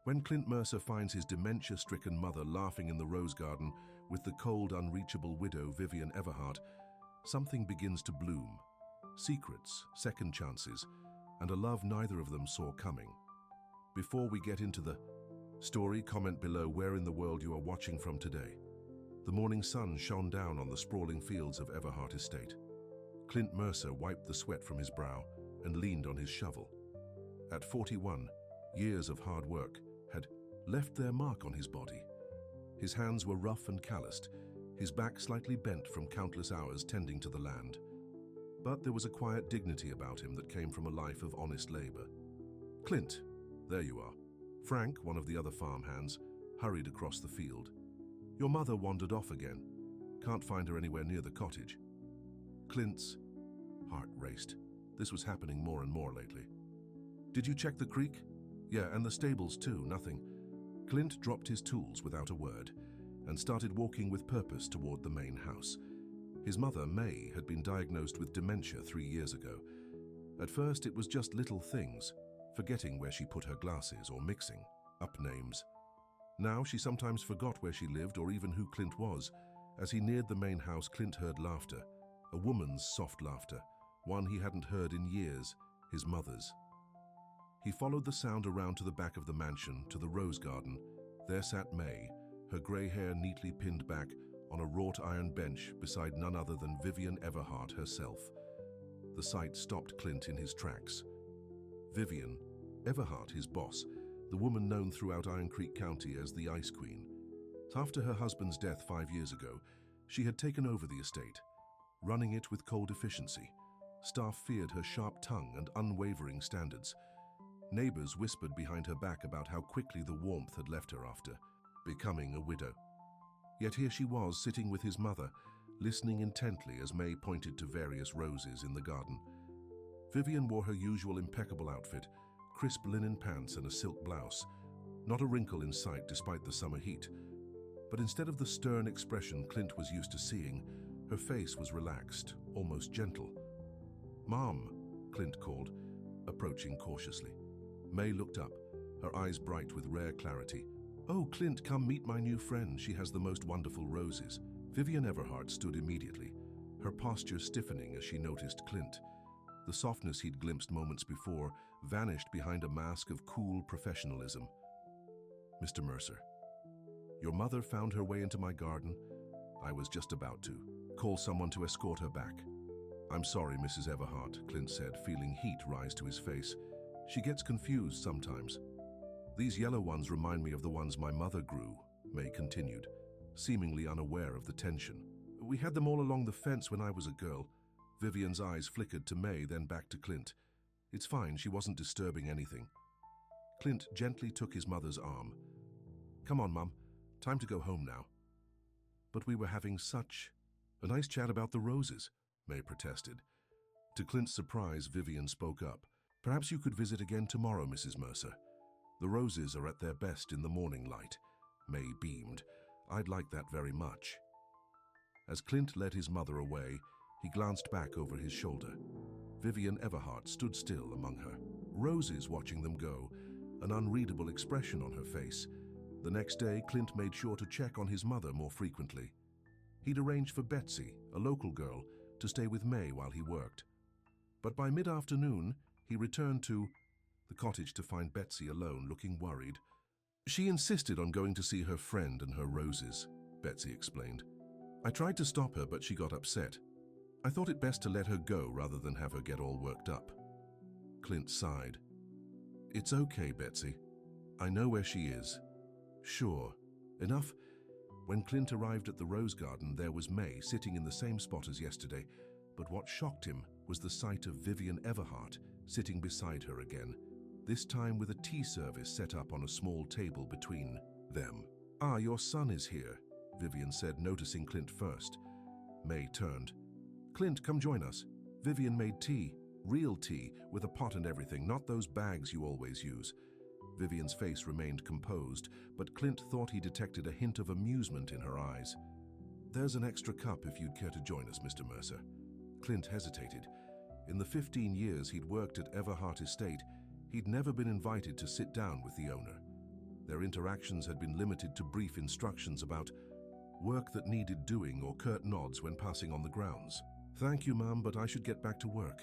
When Clint Mercer finds his dementia-stricken mother laughing in the rose garden with the cold, unreachable widow Vivian Everhart, something begins to bloom. Secrets, second chances, and a love neither of them saw coming. Before we get into the story, comment below where in the world you are watching from today. The morning sun shone down on the sprawling fields of Everhart Estate. Clint Mercer wiped the sweat from his brow and leaned on his shovel. At 41, years of hard work had left their mark on his body. His hands were rough and calloused, his back slightly bent from countless hours tending to the land. But there was a quiet dignity about him that came from a life of honest labor. "Clint, there you are." Frank, one of the other farmhands, hurried across the field. "Your mother wandered off again. Can't find her anywhere near the cottage." Clint's heart raced. This was happening more and more lately. "Did you check the creek?" "Yeah, and the stables too, nothing." Clint dropped his tools without a word and started walking with purpose toward the main house. His mother, May, had been diagnosed with dementia 3 years ago. At first, it was just little things, forgetting where she put her glasses or mixing up names. Now she sometimes forgot where she lived or even who Clint was. As he neared the main house, Clint heard laughter, a woman's soft laughter, one he hadn't heard in years, his mother's. He followed the sound around to the back of the mansion, to the rose garden. There sat May, her grey hair neatly pinned back on a wrought iron bench beside none other than Vivian Everhart herself. The sight stopped Clint in his tracks. Vivian Everhart, his boss, the woman known throughout Iron Creek County as the Ice Queen. After her husband's death 5 years ago, she had taken over the estate, running it with cold efficiency. Staff feared her sharp tongue and unwavering standards. Neighbors whispered behind her back about how quickly the warmth had left her after becoming a widow. Yet here she was, sitting with his mother, listening intently as May pointed to various roses in the garden. Vivian wore her usual impeccable outfit, crisp linen pants and a silk blouse. Not a wrinkle in sight despite the summer heat. But instead of the stern expression Clint was used to seeing, her face was relaxed, almost gentle. "Mom," Clint called, approaching cautiously. May looked up, her eyes bright with rare clarity. "Oh, Clint, come meet my new friend. She has the most wonderful roses." Vivian Everhart stood immediately, her posture stiffening as she noticed Clint. The softness he'd glimpsed moments before vanished behind a mask of cool professionalism. "Mr. Mercer, your mother found her way into my garden. I was just about to call someone to escort her back." "I'm sorry, Mrs. Everhart," Clint said, feeling heat rise to his face. "She gets confused sometimes." "These yellow ones remind me of the ones my mother grew," May continued, seemingly unaware of the tension. "We had them all along the fence when I was a girl." Vivian's eyes flickered to May, then back to Clint. "It's fine, she wasn't disturbing anything." Clint gently took his mother's arm. "Come on, Mum, time to go home now." "But we were having such a nice chat about the roses," May protested. To Clint's surprise, Vivian spoke up. "Perhaps you could visit again tomorrow, Mrs. Mercer. The roses are at their best in the morning light." May beamed. "I'd like that very much." As Clint led his mother away, he glanced back over his shoulder. Vivian Everhart stood still among her roses, watching them go, an unreadable expression on her face. The next day, Clint made sure to check on his mother more frequently. He'd arranged for Betsy, a local girl, to stay with May while he worked. But by mid-afternoon, he returned to the cottage to find Betsy alone, looking worried. "She insisted on going to see her friend and her roses," Betsy explained. "I tried to stop her, but she got upset. I thought it best to let her go rather than have her get all worked up." Clint sighed. "It's okay, Betsy. I know where she is." "Sure. Enough." When Clint arrived at the rose garden, there was May sitting in the same spot as yesterday, but what shocked him was the sight of Vivian Everhart sitting beside her again, this time with a tea service set up on a small table between them. "Ah, your son is here," Vivian said, noticing Clint first. May turned. "Clint, come join us. Vivian made tea, real tea, with a pot and everything, not those bags you always use." Vivian's face remained composed, but Clint thought he detected a hint of amusement in her eyes. "There's an extra cup if you'd care to join us, Mr. Mercer." Clint hesitated. In the 15 years he'd worked at Everhart Estate, he'd never been invited to sit down with the owner. Their interactions had been limited to brief instructions about work that needed doing or curt nods when passing on the grounds. "Thank you, Ma'am, but I should get back to work."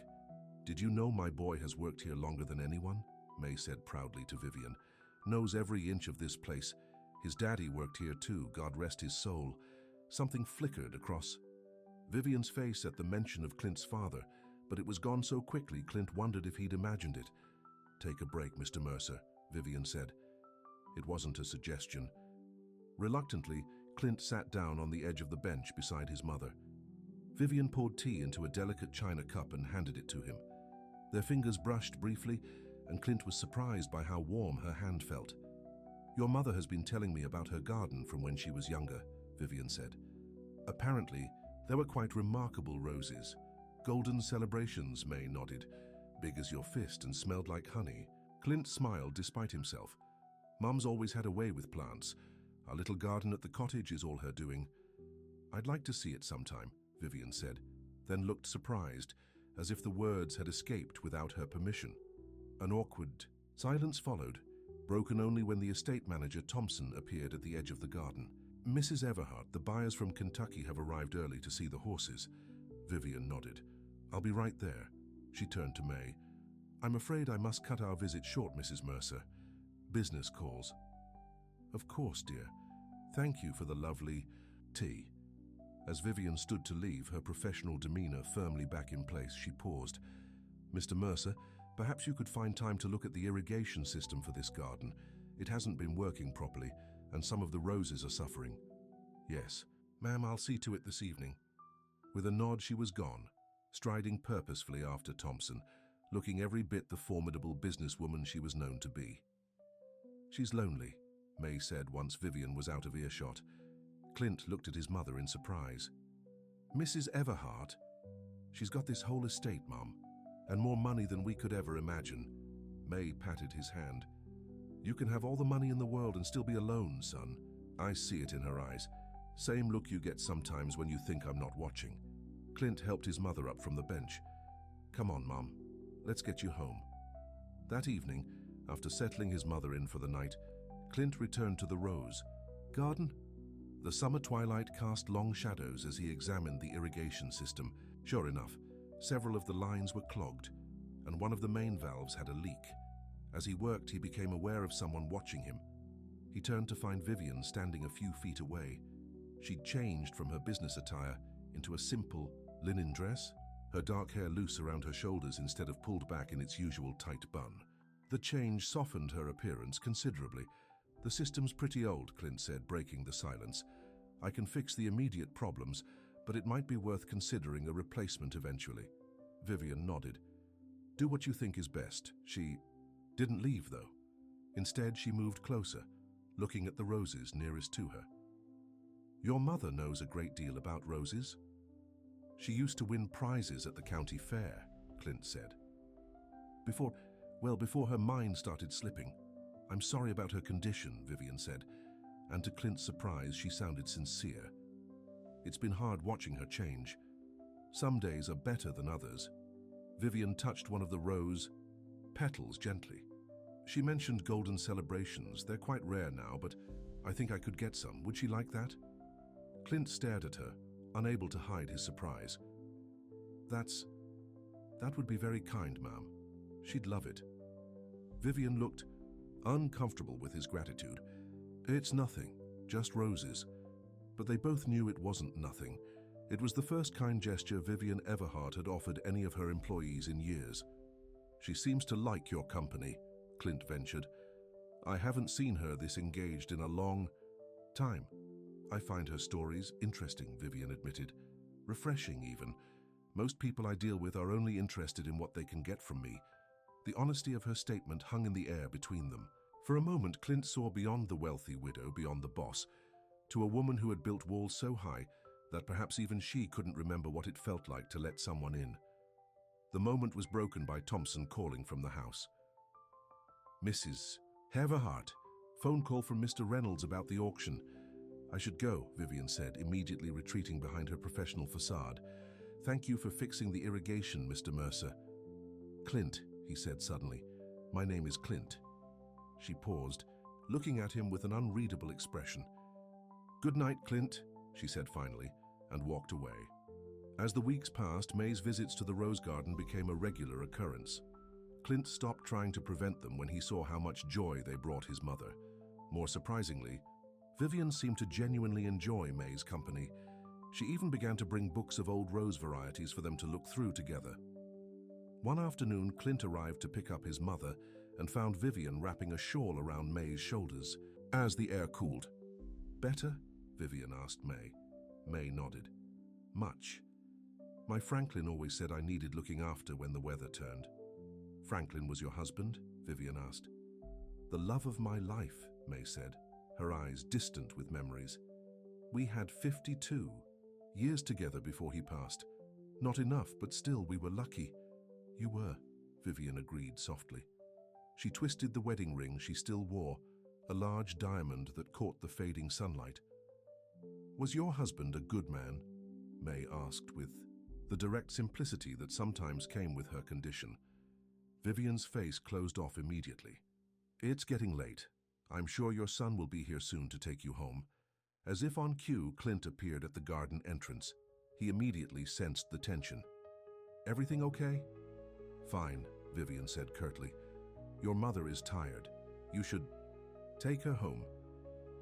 "Did you know my boy has worked here longer than anyone?" May said proudly to Vivian. "Knows every inch of this place. His daddy worked here too, God rest his soul." Something flickered across Vivian's face at the mention of Clint's father, but it was gone so quickly Clint wondered if he'd imagined it. "Take a break, Mr. Mercer," Vivian said. It wasn't a suggestion. Reluctantly, Clint sat down on the edge of the bench beside his mother. Vivian poured tea into a delicate china cup and handed it to him. Their fingers brushed briefly, and Clint was surprised by how warm her hand felt. "Your mother has been telling me about her garden from when she was younger," Vivian said. "Apparently, there were quite remarkable roses. Golden celebrations," May nodded. "Big as your fist and smelled like honey." Clint smiled despite himself. "Mum's always had a way with plants. Our little garden at the cottage is all her doing." "I'd like to see it sometime," Vivian said, then looked surprised, as if the words had escaped without her permission. An awkward silence followed, broken only when the estate manager, Thompson, appeared at the edge of the garden. "Mrs. Everhart, the buyers from Kentucky have arrived early to see the horses." Vivian nodded. "I'll be right there." She turned to May. "I'm afraid I must cut our visit short, Mrs. Mercer. Business calls." "Of course, dear. Thank you for the lovely tea." As Vivian stood to leave, her professional demeanor firmly back in place, she paused. "Mr. Mercer, perhaps you could find time to look at the irrigation system for this garden. It hasn't been working properly, and some of the roses are suffering." "Yes, ma'am, I'll see to it this evening." With a nod, she was gone, striding purposefully after Thompson, looking every bit the formidable businesswoman she was known to be. "She's lonely," May said once Vivian was out of earshot. Clint looked at his mother in surprise. "Mrs. Everhart? She's got this whole estate, Mum, and more money than we could ever imagine." May patted his hand. "You can have all the money in the world and still be alone, son." I see it in her eyes. Same look you get sometimes when you think I'm not watching. Clint helped his mother up from the bench. "Come on, Mum. Let's get you home." That evening, after settling his mother in for the night, Clint returned to the rose garden. The summer twilight cast long shadows as he examined the irrigation system. Sure enough, several of the lines were clogged, and one of the main valves had a leak. As he worked, he became aware of someone watching him. He turned to find Vivian standing a few feet away. She'd changed from her business attire into a simple linen dress, her dark hair loose around her shoulders instead of pulled back in its usual tight bun. The change softened her appearance considerably. "The system's pretty old," Clint said, breaking the silence. "I can fix the immediate problems, but it might be worth considering a replacement eventually." Vivian nodded. "Do what you think is best." She didn't leave, though. Instead, she moved closer, looking at the roses nearest to her. "Your mother knows a great deal about roses. She used to win prizes at the county fair," Clint said. Before her mind started slipping. "I'm sorry about her condition," Vivian said, and to Clint's surprise, she sounded sincere. "It's been hard watching her change. Some days are better than others." Vivian touched one of the rose petals gently. "She mentioned golden celebrations. They're quite rare now, but I think I could get some. Would she like that?" Clint stared at her, unable to hide his surprise. That would be very kind, ma'am. She'd love it." Vivian looked uncomfortable with his gratitude. "It's nothing, just roses." But they both knew it wasn't nothing. It was the first kind gesture Vivian Everhart had offered any of her employees in years. "She seems to like your company," Clint ventured. "I haven't seen her this engaged in a long time." "I find her stories interesting," Vivian admitted. "Refreshing, even. Most people I deal with are only interested in what they can get from me." The honesty of her statement hung in the air between them. For a moment, Clint saw beyond the wealthy widow, beyond the boss, to a woman who had built walls so high that perhaps even she couldn't remember what it felt like to let someone in. The moment was broken by Thompson calling from the house. "Mrs. Everhart, phone call from Mr. Reynolds about the auction." "I should go," Vivian said, immediately retreating behind her professional facade. "Thank you for fixing the irrigation, Mr. Mercer." "Clint," he said suddenly. "My name is Clint." She paused, looking at him with an unreadable expression. "Good night, Clint," she said finally, and walked away. As the weeks passed, May's visits to the rose garden became a regular occurrence. Clint stopped trying to prevent them when he saw how much joy they brought his mother. More surprisingly, Vivian seemed to genuinely enjoy May's company. She even began to bring books of old rose varieties for them to look through together. One afternoon, Clint arrived to pick up his mother and found Vivian wrapping a shawl around May's shoulders as the air cooled. "Better?" Vivian asked May. May nodded. "Much. My Franklin always said I needed looking after when the weather turned." "Franklin was your husband?" Vivian asked. "The love of my life," May said, her eyes distant with memories. "We had 52 years together before he passed. Not enough, but still we were lucky." "You were," Vivian agreed softly. She twisted the wedding ring she still wore, a large diamond that caught the fading sunlight. "Was your husband a good man?" May asked with the direct simplicity that sometimes came with her condition. Vivian's face closed off immediately. "It's getting late. I'm sure your son will be here soon to take you home." As if on cue, Clint appeared at the garden entrance. He immediately sensed the tension. "Everything okay?" "Fine," Vivian said curtly. "Your mother is tired. You should take her home."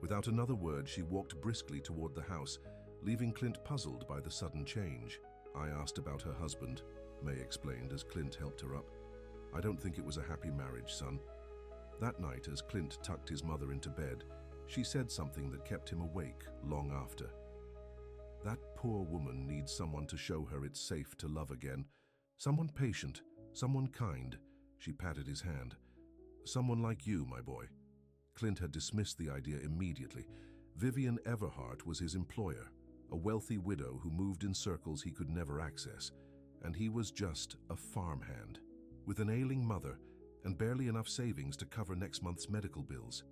Without another word, she walked briskly toward the house, leaving Clint puzzled by the sudden change. "I asked about her husband," May explained as Clint helped her up. "I don't think it was a happy marriage, son." That night, as Clint tucked his mother into bed, she said something that kept him awake long after. "That poor woman needs someone to show her it's safe to love again. Someone patient, someone kind." She patted his hand. "Someone like you, my boy." Clint had dismissed the idea immediately. Vivian Everhart was his employer, a wealthy widow who moved in circles he could never access, and he was just a farmhand, with an ailing mother and barely enough savings to cover next month's medical bills.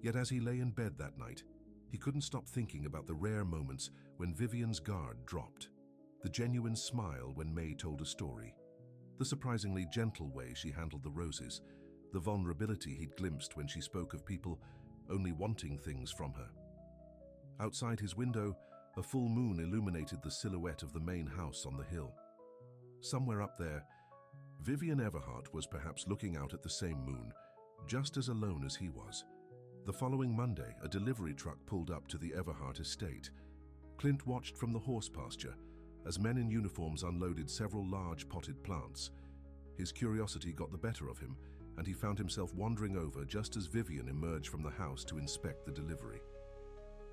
Yet as he lay in bed that night, he couldn't stop thinking about the rare moments when Vivian's guard dropped. The genuine smile when May told a story, the surprisingly gentle way she handled the roses, the vulnerability he'd glimpsed when she spoke of people only wanting things from her. Outside his window, a full moon illuminated the silhouette of the main house on the hill. Somewhere up there, Vivian Everhart was perhaps looking out at the same moon, just as alone as he was. The following Monday, a delivery truck pulled up to the Everhart estate. Clint watched from the horse pasture as men in uniforms unloaded several large potted plants. His curiosity got the better of him, and he found himself wandering over just as Vivian emerged from the house to inspect the delivery.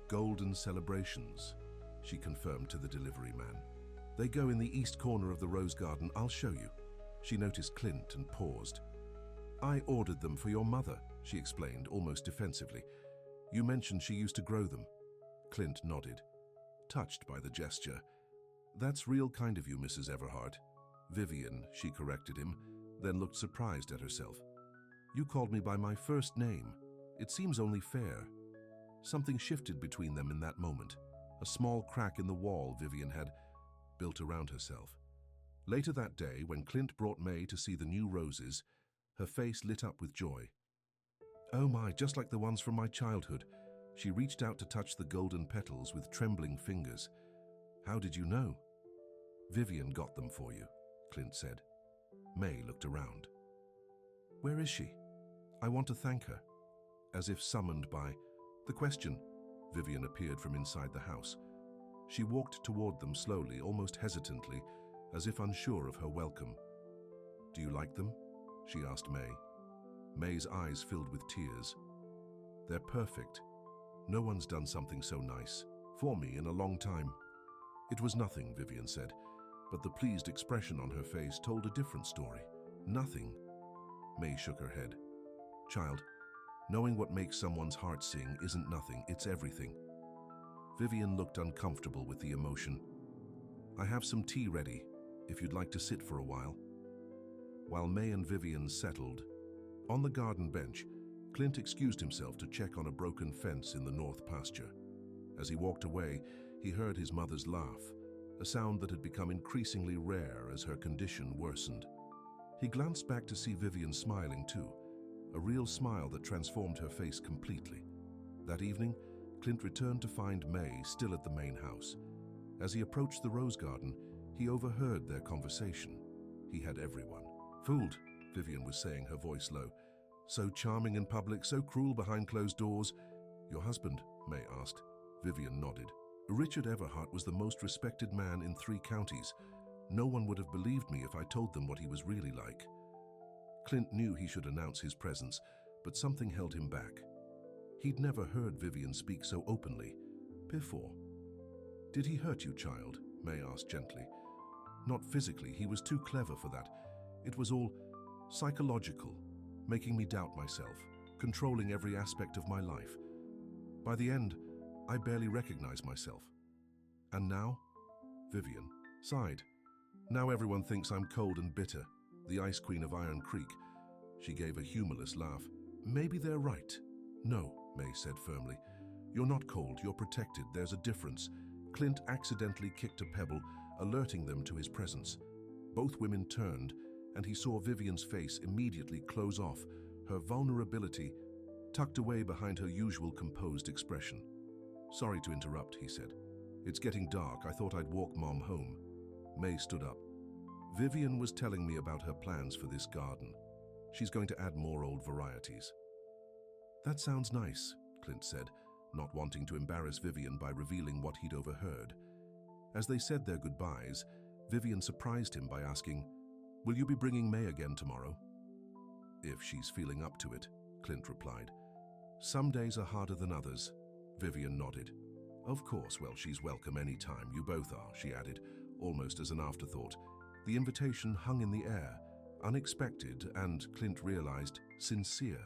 "Golden celebrations," she confirmed to the delivery man. "They go in the east corner of the rose garden. I'll show you." She noticed Clint and paused. "I ordered them for your mother," she explained, almost defensively. "You mentioned she used to grow them." Clint nodded, touched by the gesture. "That's real kind of you, Mrs. Everhart." "Vivian," she corrected him, then looked surprised at herself. "You called me by my first name. It seems only fair." Something shifted between them in that moment, a small crack in the wall Vivian had built around herself. Later that day, when Clint brought May to see the new roses, her face lit up with joy. "Oh my, just like the ones from my childhood." She reached out to touch the golden petals with trembling fingers. "How did you know?" "Vivian got them for you," Clint said. May looked around. "Where is she? I want to thank her." As if summoned by the question, Vivian appeared from inside the house. She walked toward them slowly, almost hesitantly, as if unsure of her welcome. "Do you like them?" she asked May. May's eyes filled with tears. "They're perfect. No one's done something so nice for me in a long time." "It was nothing," Vivian said, but the pleased expression on her face told a different story. "Nothing." May shook her head. "Child, knowing what makes someone's heart sing isn't nothing, it's everything." Vivian looked uncomfortable with the emotion. "I have some tea ready, if you'd like to sit for a while." While May and Vivian settled, on the garden bench, Clint excused himself to check on a broken fence in the north pasture. As he walked away, he heard his mother's laugh, a sound that had become increasingly rare as her condition worsened. He glanced back to see Vivian smiling too, a real smile that transformed her face completely. That evening, Clint returned to find May still at the main house. As he approached the rose garden, he overheard their conversation. He had everyone fooled, Vivian was saying, her voice low. So charming in public, so cruel behind closed doors. Your husband? May asked. Vivian nodded. Richard Everhart was the most respected man in 3 counties. No one would have believed me if I told them what he was really like. Clint knew he should announce his presence, but something held him back. He'd never heard Vivian speak so openly before. Did he hurt you, child? May asked gently. Not physically, he was too clever for that. It was all psychological, making me doubt myself, controlling every aspect of my life. By the end, I barely recognized myself. And now? Vivian sighed. Now everyone thinks I'm cold and bitter, the Ice Queen of Iron Creek. She gave a humorless laugh. Maybe they're right. No, May said firmly. You're not cold, you're protected, there's a difference. Clint accidentally kicked a pebble, alerting them to his presence. Both women turned, and he saw Vivian's face immediately close off, her vulnerability tucked away behind her usual composed expression. Sorry to interrupt, he said. It's getting dark, I thought I'd walk Mom home. May stood up. Vivian was telling me about her plans for this garden. She's going to add more old varieties. That sounds nice, Clint said, not wanting to embarrass Vivian by revealing what he'd overheard. As they said their goodbyes, Vivian surprised him by asking, Will you be bringing May again tomorrow? If she's feeling up to it, Clint replied. Some days are harder than others. Vivian nodded. Of course, well, she's welcome any time, you both are, she added, almost as an afterthought. The invitation hung in the air, unexpected and, Clint realized, sincere.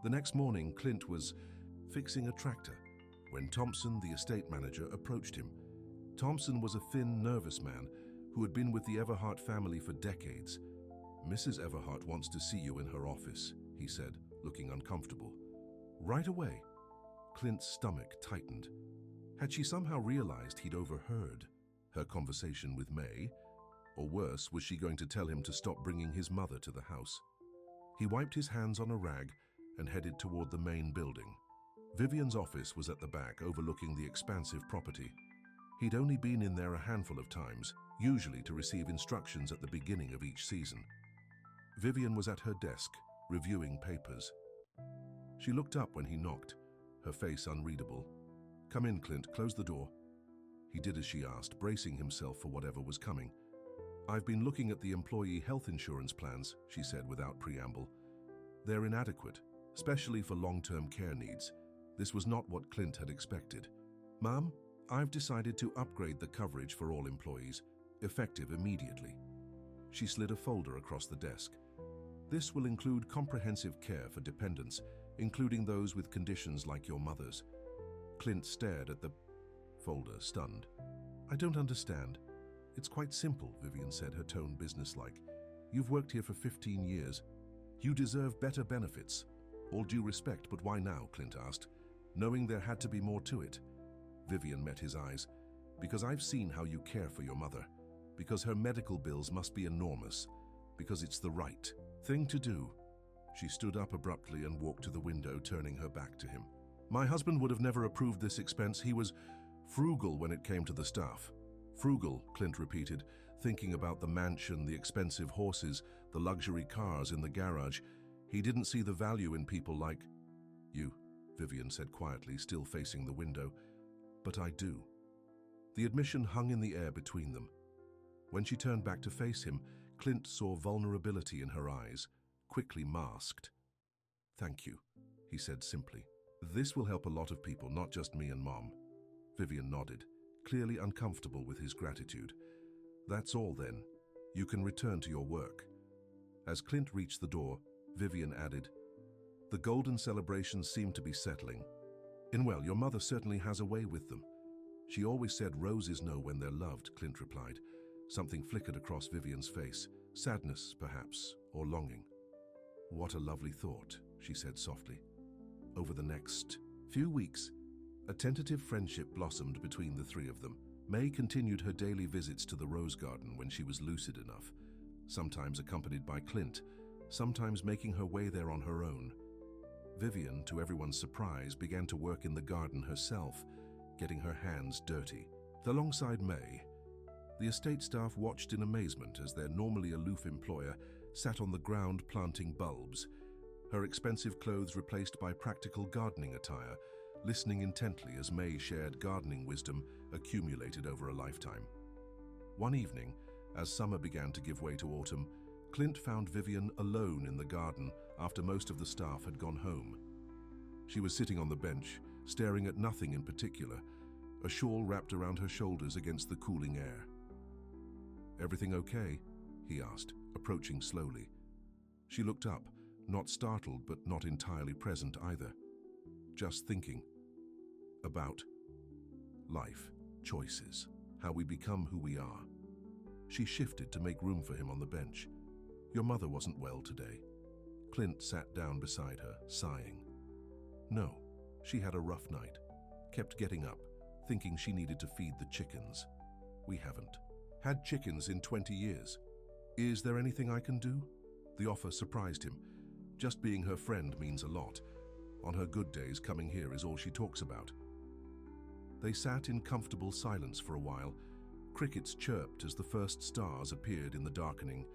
The next morning, Clint was fixing a tractor when Thompson, the estate manager, approached him. Thompson was a thin, nervous man who had been with the Everhart family for decades. Mrs. Everhart wants to see you in her office, he said, looking uncomfortable. Right away. Clint's stomach tightened. Had she somehow realized he'd overheard her conversation with May? Or worse, was she going to tell him to stop bringing his mother to the house? He wiped his hands on a rag and headed toward the main building. Vivian's office was at the back, overlooking the expansive property. He'd only been in there a handful of times, usually to receive instructions at the beginning of each season. Vivian was at her desk, reviewing papers. She looked up when he knocked, her face unreadable. Come in, Clint, close the door. He did as she asked, bracing himself for whatever was coming. I've been looking at the employee health insurance plans, she said without preamble. They're inadequate, especially for long-term care needs. This was not what Clint had expected. Ma'am, I've decided to upgrade the coverage for all employees, effective immediately. She slid a folder across the desk. This will include comprehensive care for dependents, including those with conditions like your mother's. Clint stared at the folder, stunned. I don't understand. It's quite simple, Vivian said, her tone businesslike. You've worked here for 15 years. You deserve better benefits. All due respect, but why now? Clint asked, knowing there had to be more to it. Vivian met his eyes. Because I've seen how you care for your mother. Because her medical bills must be enormous. Because it's the right thing to do. She stood up abruptly and walked to the window, turning her back to him. My husband would have never approved this expense. He was frugal when it came to the staff. Frugal, Clint repeated, thinking about the mansion, the expensive horses, the luxury cars in the garage. He didn't see the value in people like you, Vivian said quietly, still facing the window. But I do. The admission hung in the air between them. When she turned back to face him, Clint saw vulnerability in her eyes, quickly masked. Thank you, he said simply. This will help a lot of people, not just me and Mom. Vivian nodded, clearly uncomfortable with his gratitude. That's all then. You can return to your work. As Clint reached the door, Vivian added, the golden celebrations seem to be settling. Well, your mother certainly has a way with them. She always said roses know when they're loved, Clint replied. Something flickered across Vivian's face, sadness, perhaps, or longing. What a lovely thought, she said softly. Over the next few weeks, a tentative friendship blossomed between the three of them. May continued her daily visits to the rose garden when she was lucid enough, sometimes accompanied by Clint, sometimes making her way there on her own. Vivian, to everyone's surprise, began to work in the garden herself, getting her hands dirty. Alongside May, the estate staff watched in amazement as their normally aloof employer sat on the ground planting bulbs, her expensive clothes replaced by practical gardening attire, listening intently as May shared gardening wisdom accumulated over a lifetime. One evening, as summer began to give way to autumn, Clint found Vivian alone in the garden after most of the staff had gone home. She was sitting on the bench, staring at nothing in particular, a shawl wrapped around her shoulders against the cooling air. "Everything okay?" he asked, approaching slowly. She looked up, not startled but not entirely present either. Just thinking about life, choices, how we become who we are. She shifted to make room for him on the bench. "Your mother wasn't well today." Clint sat down beside her, sighing. "No, she had a rough night. Kept getting up, thinking she needed to feed the chickens. We haven't had chickens in 20 years. Is there anything I can do?" The offer surprised him. Just being her friend means a lot. On her good days, coming here is all she talks about. They sat in comfortable silence for a while. Crickets chirped as the first stars appeared in the darkening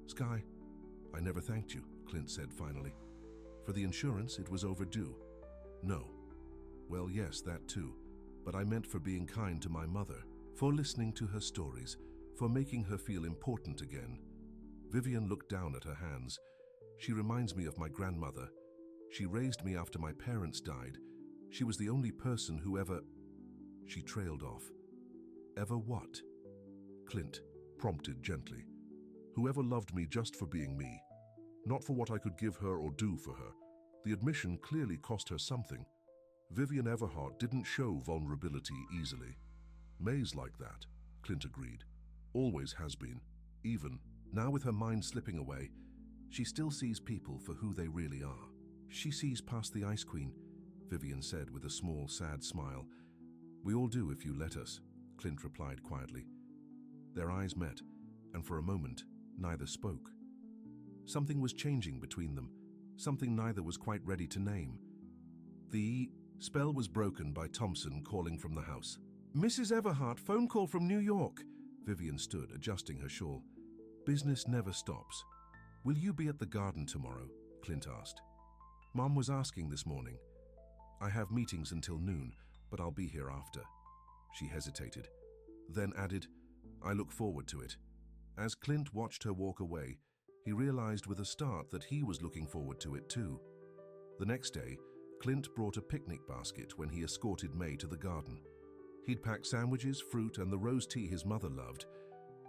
sky. "I never thanked you," Clint said finally. "For the insurance, it was overdue." "No." "Well, yes, that too. But I meant for being kind to my mother, for listening to her stories, for making her feel important again." Vivian looked down at her hands. "She reminds me of my grandmother. She raised me after my parents died. She was the only person who ever..." She trailed off. "Ever what?" Clint prompted gently. "Whoever loved me just for being me, not for what I could give her or do for her. The admission clearly cost her something. Vivian Everhart didn't show vulnerability easily." "May's like that," Clint agreed. "Always has been. Even now, with her mind slipping away, she still sees people for who they really are." "She sees past the Ice Queen," Vivian said with a small, sad smile. "We all do if you let us," Clint replied quietly. Their eyes met, and for a moment, neither spoke. Something was changing between them, something neither was quite ready to name. The spell was broken by Thompson calling from the house. "Mrs. Everhart, phone call from New York." Vivian stood, adjusting her shawl. "Business never stops. Will you be at the garden tomorrow?" Clint asked. "Mom was asking this morning. I have meetings until noon, but I'll be here after." She hesitated, then added, "I look forward to it." As Clint watched her walk away, he realized with a start that he was looking forward to it too. The next day, Clint brought a picnic basket when he escorted May to the garden. He'd packed sandwiches, fruit, and the rose tea his mother loved.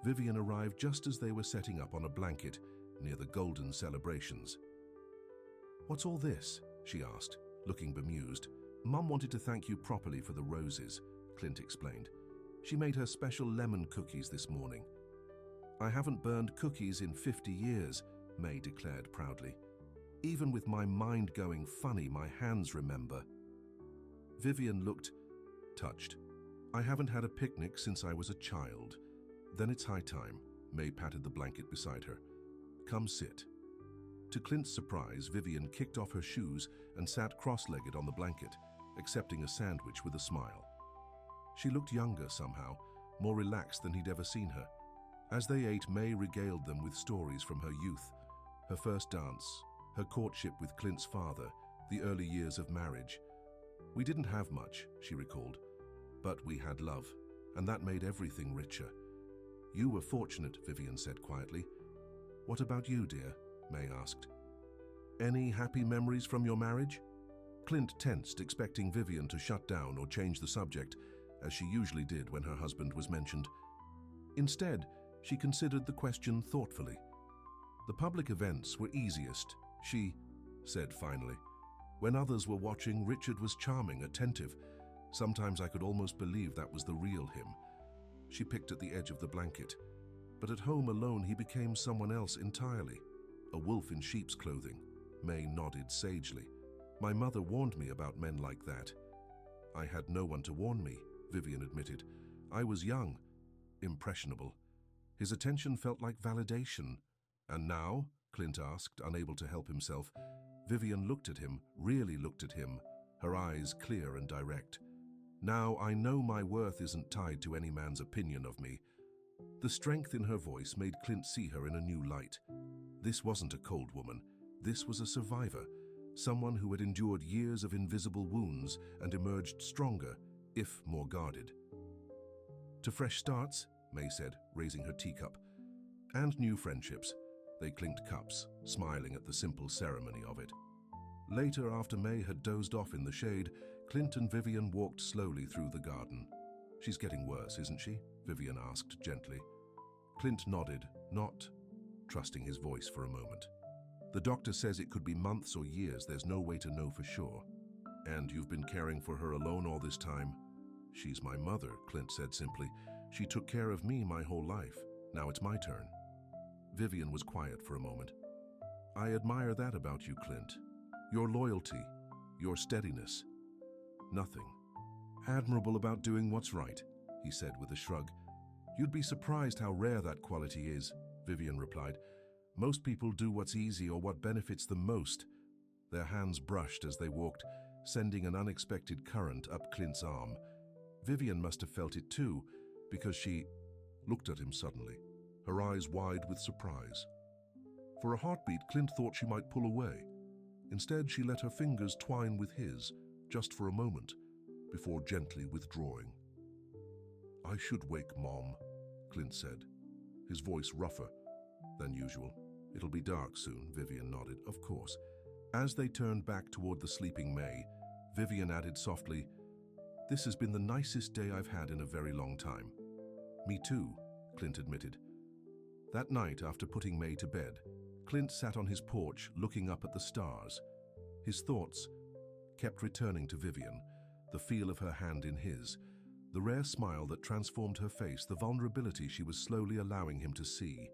Vivian arrived just as they were setting up on a blanket near the golden celebrations. "What's all this?" she asked, looking bemused. "Mum wanted to thank you properly for the roses," Clint explained. "She made her special lemon cookies this morning." "I haven't burned cookies in 50 years, May declared proudly. "Even with my mind going funny, my hands remember." Vivian looked touched. "I haven't had a picnic since I was a child." "Then it's high time," May patted the blanket beside her. "Come sit." To Clint's surprise, Vivian kicked off her shoes and sat cross-legged on the blanket, accepting a sandwich with a smile. She looked younger somehow, more relaxed than he'd ever seen her. As they ate, May regaled them with stories from her youth, her first dance, her courtship with Clint's father, the early years of marriage. "We didn't have much," she recalled, "but we had love, and that made everything richer." "You were fortunate," Vivian said quietly. "What about you, dear?" May asked. "Any happy memories from your marriage?" Clint tensed, expecting Vivian to shut down or change the subject, as she usually did when her husband was mentioned. Instead, she considered the question thoughtfully. "The public events were easiest," she said finally. "When others were watching, Richard was charming, attentive. Sometimes I could almost believe that was the real him." She picked at the edge of the blanket. "But at home alone, he became someone else entirely. A wolf in sheep's clothing." May nodded sagely. "My mother warned me about men like that." "I had no one to warn me," Vivian admitted. "I was young, impressionable. His attention felt like validation. And now?" Clint asked, unable to help himself. Vivian looked at him, really looked at him, her eyes clear and direct. Now I know my worth isn't tied to any man's opinion of me. The strength in her voice made Clint see her in a new light. This wasn't a cold woman. This was a survivor, someone who had endured years of invisible wounds and emerged stronger, if more guarded. To fresh starts, May said, raising her teacup. And new friendships. They clinked cups, smiling at the simple ceremony of it. Later, after May had dozed off in the shade, Clint and Vivian walked slowly through the garden. She's getting worse, isn't she? Vivian asked gently. Clint nodded, not trusting his voice for a moment. The doctor says it could be months or years. There's no way to know for sure. And you've been caring for her alone all this time? She's my mother, Clint said simply. She took care of me my whole life. Now it's my turn. Vivian was quiet for a moment. I admire that about you, Clint. Your loyalty, your steadiness. Nothing admirable about doing what's right, he said with a shrug. You'd be surprised how rare that quality is, Vivian replied. Most people do what's easy or what benefits them most. Their hands brushed as they walked, sending an unexpected current up Clint's arm. Vivian must have felt it too, because she looked at him suddenly, her eyes wide with surprise. For a heartbeat, Clint thought she might pull away. Instead, she let her fingers twine with his, just for a moment, before gently withdrawing. I should wake Mom, Clint said, his voice rougher than usual. It'll be dark soon, Vivian nodded, of course. As they turned back toward the sleeping May, Vivian added softly, This has been the nicest day I've had in a very long time. Me too, Clint admitted. That night, after putting May to bed, Clint sat on his porch looking up at the stars. His thoughts kept returning to Vivian, the feel of her hand in his, the rare smile that transformed her face, the vulnerability she was slowly allowing him to see.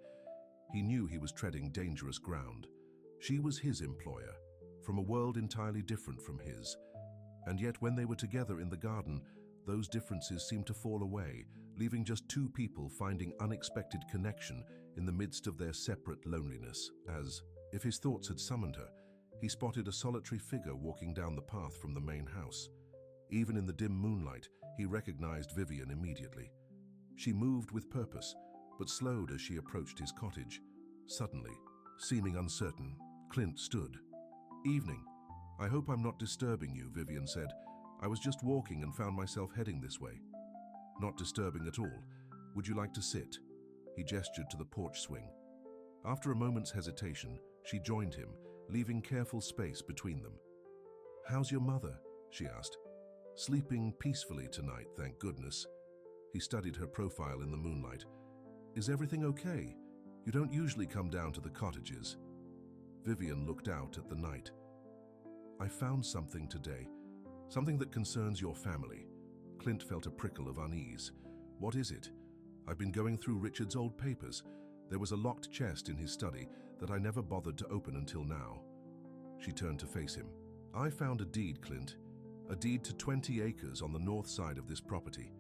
He knew he was treading dangerous ground. She was his employer, from a world entirely different from his. And yet when they were together in the garden, those differences seemed to fall away, leaving just two people finding unexpected connection in the midst of their separate loneliness. As if his thoughts had summoned her, he spotted a solitary figure walking down the path from the main house. Even in the dim moonlight, he recognized Vivian immediately. She moved with purpose, but slowed as she approached his cottage. Suddenly, seeming uncertain, Clint stood. Evening. I hope I'm not disturbing you, Vivian said. I was just walking and found myself heading this way. Not disturbing at all. Would you like to sit? He gestured to the porch swing. After a moment's hesitation, she joined him, leaving careful space between them. How's your mother? She asked. Sleeping peacefully tonight, thank goodness. He studied her profile in the moonlight. Is everything okay? You don't usually come down to the cottages. Vivian looked out at the night. I found something today, something that concerns your family. Clint felt a prickle of unease. What is it? I've been going through Richard's old papers. There was a locked chest in his study that I never bothered to open until now. She turned to face him. I found a deed, Clint. A deed to 20 acres on the north side of this property.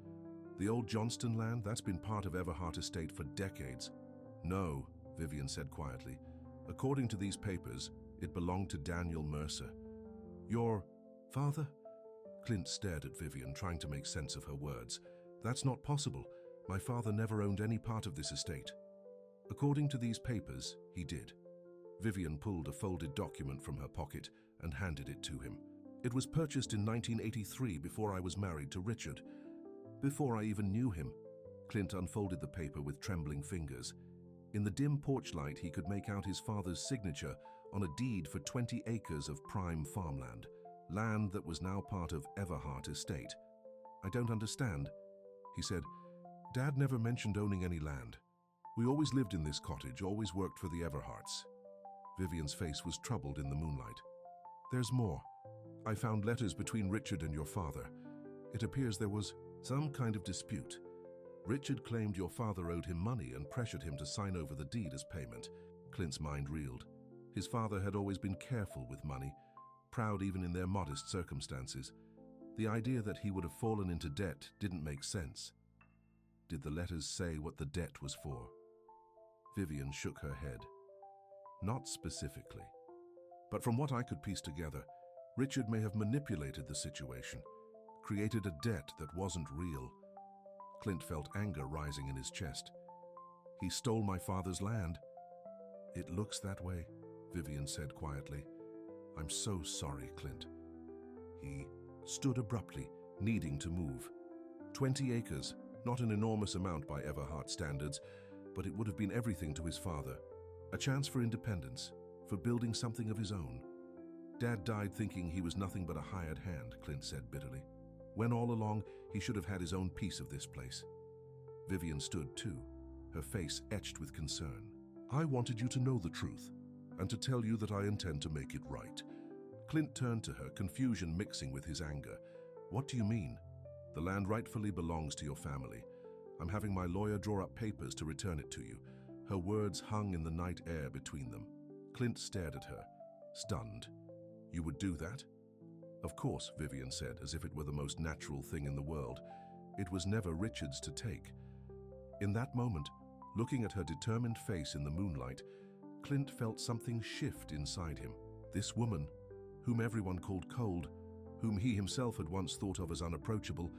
The old Johnston land, that's been part of Everhart Estate for decades. No, Vivian said quietly. According to these papers, it belonged to Daniel Mercer. Your father? Clint stared at Vivian, trying to make sense of her words. That's not possible. My father never owned any part of this estate. According to these papers, he did. Vivian pulled a folded document from her pocket and handed it to him. It was purchased in 1983 before I was married to Richard. Before I even knew him. Clint unfolded the paper with trembling fingers. In the dim porch light, he could make out his father's signature on a deed for 20 acres of prime farmland, land that was now part of Everhart Estate. I don't understand, he said. Dad never mentioned owning any land. We always lived in this cottage, always worked for the Everharts. Vivian's face was troubled in the moonlight. There's more. I found letters between Richard and your father. It appears there was some kind of dispute. Richard claimed your father owed him money and pressured him to sign over the deed as payment. Clint's mind reeled. His father had always been careful with money, proud even in their modest circumstances. The idea that he would have fallen into debt didn't make sense. Did the letters say what the debt was for? Vivian shook her head. Not specifically. But from what I could piece together, Richard may have manipulated the situation, created a debt that wasn't real. Clint felt anger rising in his chest. He stole my father's land. It looks that way, Vivian said quietly. I'm so sorry, Clint. He stood abruptly, needing to move. 20 acres, not an enormous amount by Everhart standards, but it would have been everything to his father. A chance for independence, for building something of his own. Dad died thinking he was nothing but a hired hand, Clint said bitterly. When all along, he should have had his own piece of this place. Vivian stood too, her face etched with concern. I wanted you to know the truth, and to tell you that I intend to make it right. Clint turned to her, confusion mixing with his anger. What do you mean? The land rightfully belongs to your family. I'm having my lawyer draw up papers to return it to you. Her words hung in the night air between them. Clint stared at her, stunned. You would do that? Of course, Vivian said, as if it were the most natural thing in the world. It was never Richard's to take. In that moment, looking at her determined face in the moonlight, Clint felt something shift inside him. This woman, whom everyone called cold, whom he himself had once thought of as unapproachable,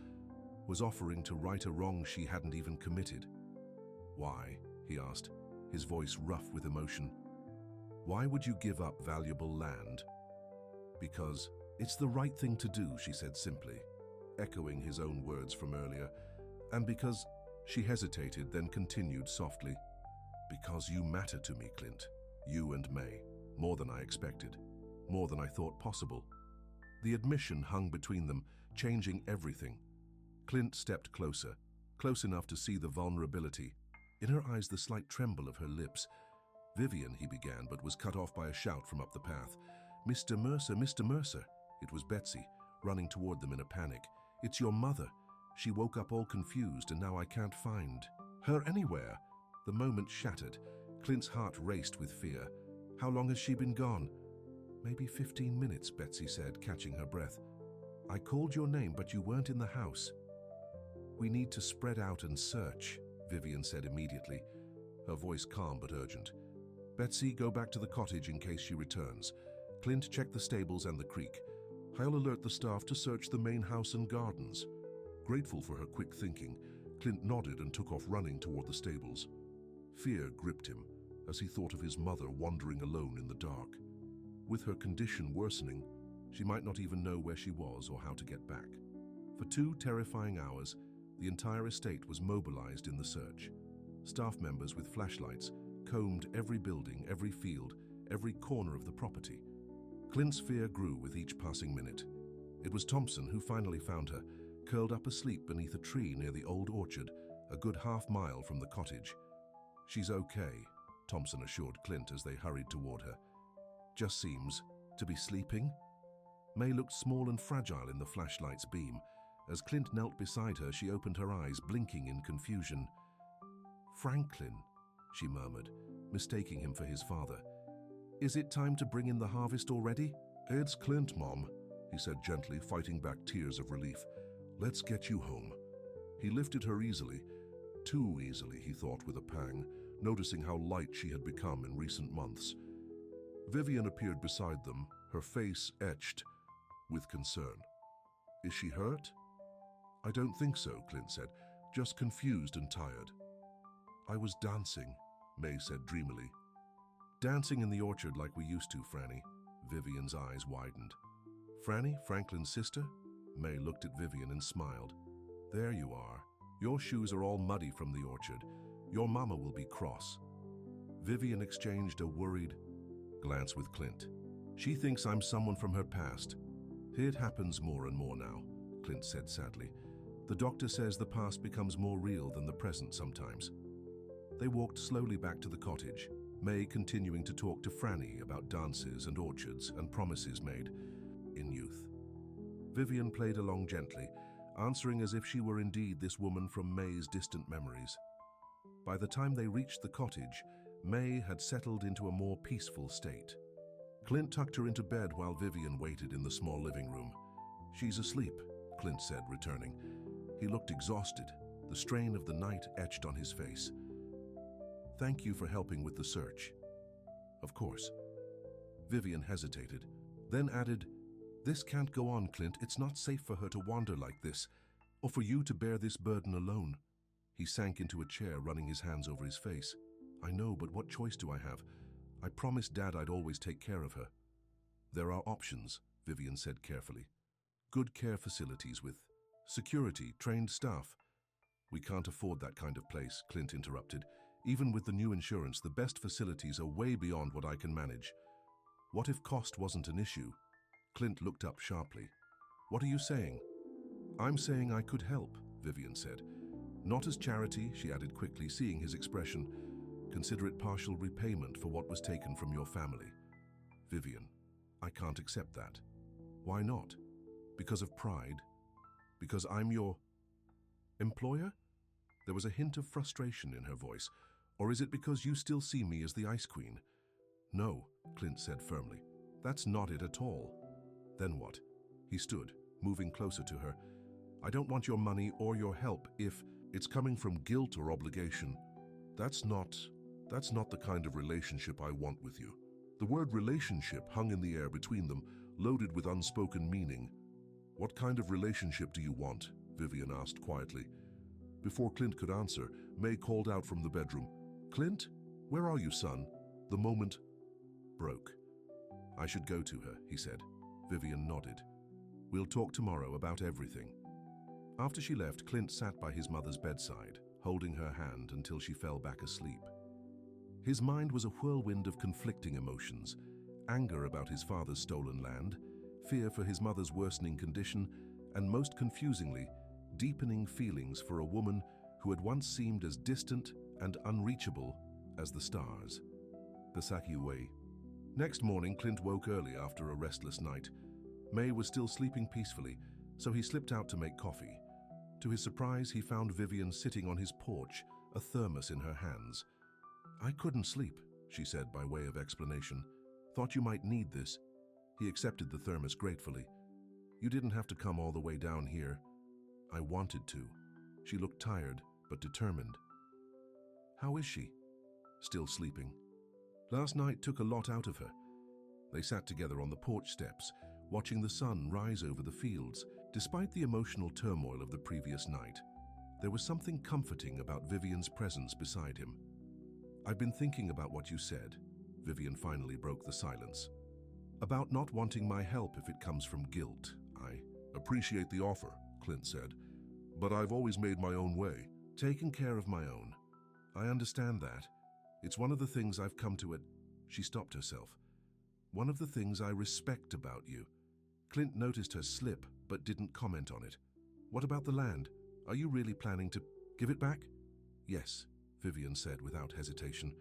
was offering to right a wrong she hadn't even committed. Why? He asked, his voice rough with emotion. Why would you give up valuable land? Because it's the right thing to do, she said simply, echoing his own words from earlier. And because she hesitated, then continued softly. Because you matter to me, Clint. You and May. More than I expected. More than I thought possible. The admission hung between them, changing everything. Clint stepped closer, close enough to see the vulnerability. In her eyes, the slight tremble of her lips. Vivian, he began, but was cut off by a shout from up the path. Mr. Mercer, Mr. Mercer. It was Betsy, running toward them in a panic. It's your mother. She woke up all confused, and now I can't find her anywhere. The moment shattered. Clint's heart raced with fear. How long has she been gone? Maybe 15 minutes, Betsy said, catching her breath. I called your name, but you weren't in the house. We need to spread out and search, Vivian said immediately, her voice calm but urgent. Betsy, go back to the cottage in case she returns. Clint, check the stables and the creek. I'll alert the staff to search the main house and gardens. Grateful for her quick thinking, Clint nodded and took off running toward the stables. Fear gripped him as he thought of his mother wandering alone in the dark. With her condition worsening, she might not even know where she was or how to get back. For 2 terrifying hours, the entire estate was mobilized in the search. Staff members with flashlights combed every building, every field, every corner of the property. Clint's fear grew with each passing minute. It was Thompson who finally found her, curled up asleep beneath a tree near the old orchard, a good half-mile from the cottage. She's okay, Thompson assured Clint as they hurried toward her. Just seems to be sleeping. May looked small and fragile in the flashlight's beam. As Clint knelt beside her, she opened her eyes, blinking in confusion. Franklin, she murmured, mistaking him for his father. Is it time to bring in the harvest already? It's Clint, Mom, he said gently, fighting back tears of relief. Let's get you home. He lifted her easily. Too easily, he thought with a pang, noticing how light she had become in recent months. Vivian appeared beside them, her face etched with concern. Is she hurt? I don't think so, Clint said, just confused and tired. I was dancing, May said dreamily. Dancing in the orchard like we used to, Franny. Vivian's eyes widened. Franny, Franklin's sister? May looked at Vivian and smiled. There you are. Your shoes are all muddy from the orchard. Your mama will be cross. Vivian exchanged a worried glance with Clint. She thinks I'm someone from her past. It happens more and more now, Clint said sadly. The doctor says the past becomes more real than the present sometimes. They walked slowly back to the cottage, May continuing to talk to Franny about dances and orchards and promises made in youth. Vivian played along gently, answering as if she were indeed this woman from May's distant memories. By the time they reached the cottage, May had settled into a more peaceful state. Clint tucked her into bed while Vivian waited in the small living room. She's asleep, Clint said, returning. He looked exhausted, the strain of the night etched on his face. Thank you for helping with the search. Of course. Vivian hesitated, then added, "This can't go on, Clint. It's not safe for her to wander like this, or for you to bear this burden alone." He sank into a chair, running his hands over his face. "I know, but what choice do I have? I promised Dad I'd always take care of her." "There are options," Vivian said carefully. "Good care facilities with security, trained staff." "We can't afford that kind of place," Clint interrupted. "Even with the new insurance, the best facilities are way beyond what I can manage." "What if cost wasn't an issue?" Clint looked up sharply. "What are you saying?" "I'm saying I could help," Vivian said. "Not as charity," she added quickly, seeing his expression. "Consider it partial repayment for what was taken from your family." "Vivian, I can't accept that." "Why not?" "Because of pride? Because I'm your employer?" There was a hint of frustration in her voice. "Or is it because you still see me as the Ice Queen?" "No," Clint said firmly. "That's not it at all." "Then what?" He stood, moving closer to her. "I don't want your money or your help if it's coming from guilt or obligation. That's not the kind of relationship I want with you." The word relationship hung in the air between them, loaded with unspoken meaning. "What kind of relationship do you want?" Vivian asked quietly. Before Clint could answer, May called out from the bedroom, "Clint, where are you, son?" The moment broke. "I should go to her," he said. Vivian nodded. "We'll talk tomorrow about everything." After she left, Clint sat by his mother's bedside, holding her hand until she fell back asleep. His mind was a whirlwind of conflicting emotions: anger about his father's stolen land, fear for his mother's worsening condition, and most confusingly, deepening feelings for a woman who had once seemed as distant and unreachable as the stars. The Saki way. Next morning, Clint woke early after a restless night. May was still sleeping peacefully, so he slipped out to make coffee. To his surprise, he found Vivian sitting on his porch, a thermos in her hands. "I couldn't sleep," she said by way of explanation. "Thought you might need this." He accepted the thermos gratefully. "You didn't have to come all the way down here." "I wanted to." She looked tired, but determined. "How is she?" "Still sleeping." Last night took a lot out of her. They sat together on the porch steps, watching the sun rise over the fields. Despite the emotional turmoil of the previous night, there was something comforting about Vivian's presence beside him. "I've been thinking about what you said," Vivian finally broke the silence. "About not wanting my help if it comes from guilt." "I appreciate the offer," Clint said, "but I've always made my own way, taken care of my own." "I understand that. It's one of the things I've come to it." She stopped herself. "One of the things I respect about you." Clint noticed her slip, but didn't comment on it. "What about the land? Are you really planning to give it back?" "Yes," Vivian said without hesitation.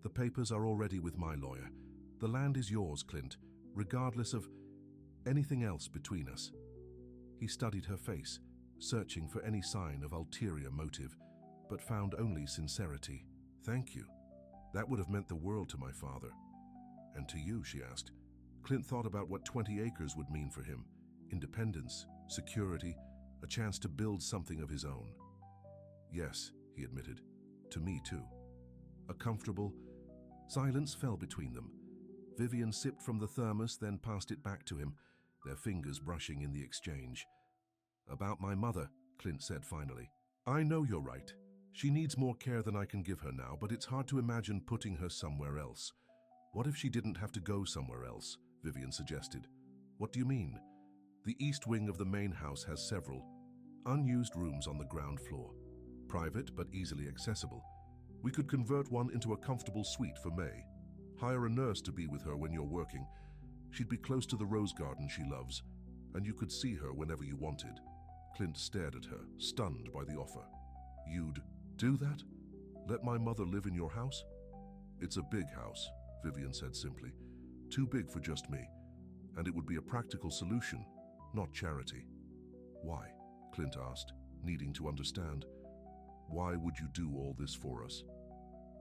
"The papers are already with my lawyer. The land is yours, Clint, regardless of anything else between us." He studied her face, searching for any sign of ulterior motive, but found only sincerity. "Thank you. That would have meant the world to my father." "And to you?" she asked. Clint thought about what 20 acres would mean for him. Independence, security, a chance to build something of his own. "Yes," he admitted. "To me too." A comfortable silence fell between them. Vivian sipped from the thermos, then passed it back to him, their fingers brushing in the exchange. "About my mother," Clint said finally. "I know you're right. She needs more care than I can give her now, but it's hard to imagine putting her somewhere else." "What if she didn't have to go somewhere else?" Vivian suggested. "What do you mean?" "The east wing of the main house has several unused rooms on the ground floor. Private but easily accessible. We could convert one into a comfortable suite for May. Hire a nurse to be with her when you're working. She'd be close to the rose garden she loves, and you could see her whenever you wanted." Clint stared at her, stunned by the offer. "You'd do that? Let my mother live in your house?" "It's a big house," Vivian said simply. "Too big for just me. And it would be a practical solution, not charity." "Why?" Clint asked, needing to understand. "Why would you do all this for us?"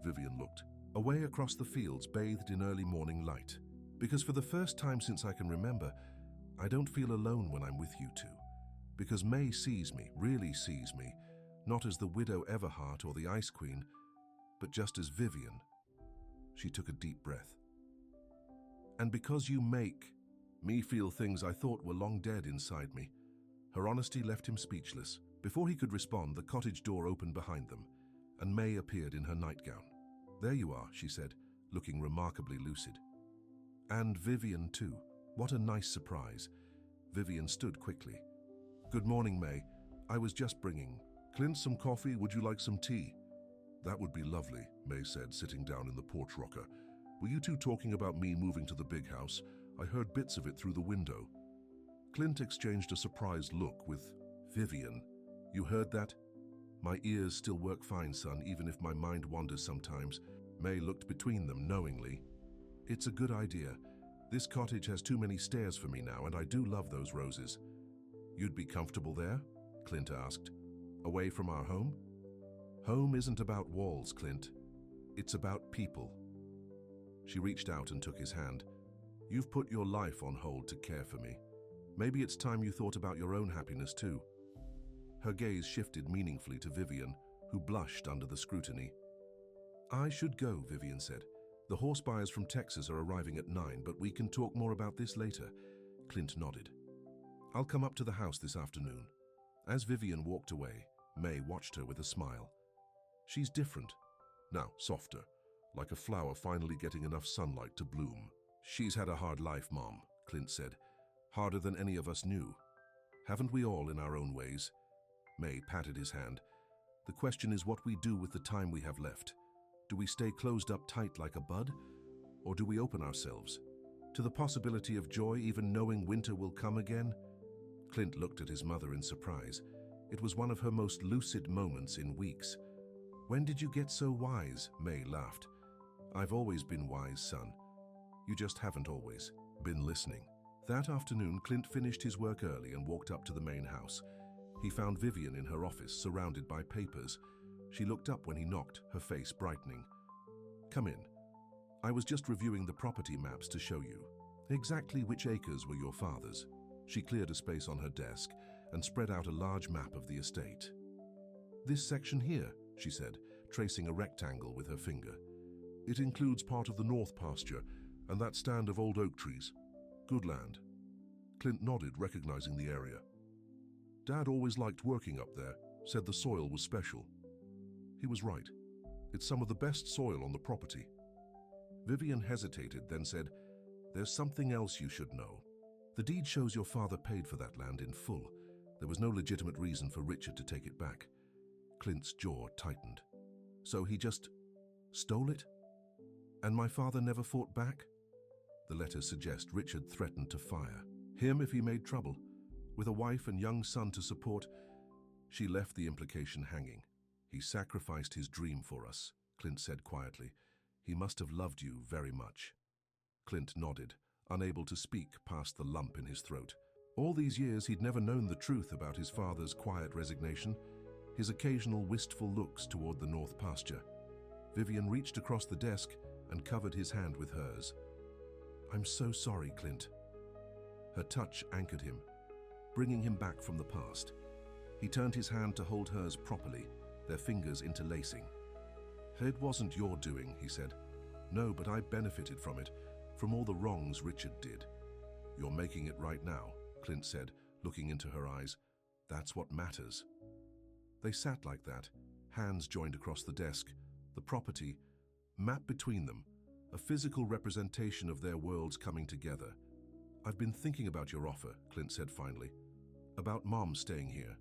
Vivian looked away across the fields bathed in early morning light. "Because for the first time since I can remember, I don't feel alone when I'm with you two. Because May sees me, really sees me, not as the widow Everhart or the Ice Queen, but just as Vivian." She took a deep breath. And because you make me feel things I thought were long dead inside me. Her honesty left him speechless. Before he could respond, the cottage door opened behind them, and May appeared in her nightgown. "There you are," she said, looking remarkably lucid. "And Vivian, too. What a nice surprise." Vivian stood quickly. "Good morning, May. I was just bringing Clint some coffee. Would you like some tea?" "That would be lovely," May said, sitting down in the porch rocker. "Were you two talking about me moving to the big house? I heard bits of it through the window." Clint exchanged a surprised look with Vivian. "You heard that?" "My ears still work fine, son, even if my mind wanders sometimes." May looked between them knowingly. "It's a good idea. This cottage has too many stairs for me now, and I do love those roses." "You'd be comfortable there?" Clint asked. "Away from our home?" "Home isn't about walls, Clint. It's about people." She reached out and took his hand. "You've put your life on hold to care for me. Maybe it's time you thought about your own happiness too." Her gaze shifted meaningfully to Vivian, who blushed under the scrutiny. "I should go," Vivian said. "The horse buyers from Texas are arriving at 9, but we can talk more about this later." Clint nodded. "I'll come up to the house this afternoon." As Vivian walked away, May watched her with a smile. "She's different. Now, softer, like a flower finally getting enough sunlight to bloom." "She's had a hard life, Mom," Clint said. "Harder than any of us knew. Haven't we all in our own ways?" May patted his hand. "The question is what we do with the time we have left. Do we stay closed up tight like a bud? Or do we open ourselves to the possibility of joy, even knowing winter will come again?" Clint looked at his mother in surprise. It was one of her most lucid moments in weeks. "When did you get so wise?" May laughed. "I've always been wise, son. You just haven't always been listening." That afternoon, Clint finished his work early and walked up to the main house. He found Vivian in her office, surrounded by papers. She looked up when he knocked, her face brightening. "Come in. I was just reviewing the property maps to show you exactly which acres were your father's." She cleared a space on her desk and spread out a large map of the estate. "This section here," she said, tracing a rectangle with her finger. "It includes part of the north pasture and that stand of old oak trees. Good land." Clint nodded, recognizing the area. "Dad always liked working up there, said the soil was special." He was right. It's some of the best soil on the property. Vivian hesitated, then said, "There's something else you should know. The deed shows your father paid for that land in full. There was no legitimate reason for Richard to take it back." Clint's jaw tightened. "So he just stole it? And my father never fought back?" The letters suggest Richard threatened to fire him if he made trouble. With a wife and young son to support, she left the implication hanging. "He sacrificed his dream for us," Clint said quietly. "He must have loved you very much." Clint nodded, unable to speak past the lump in his throat. All these years he'd never known the truth about his father's quiet resignation, his occasional wistful looks toward the north pasture. Vivian reached across the desk and covered his hand with hers. "I'm so sorry, Clint." Her touch anchored him, bringing him back from the past. He turned his hand to hold hers properly, their fingers interlacing. "It wasn't your doing," he said. "No, but I benefited from it, from all the wrongs Richard did." "You're making it right now," Clint said, looking into her eyes. "That's what matters." They sat like that, hands joined across the desk, the property, map between them, a physical representation of their worlds coming together. "I've been thinking about your offer," Clint said finally. "About Mom staying here.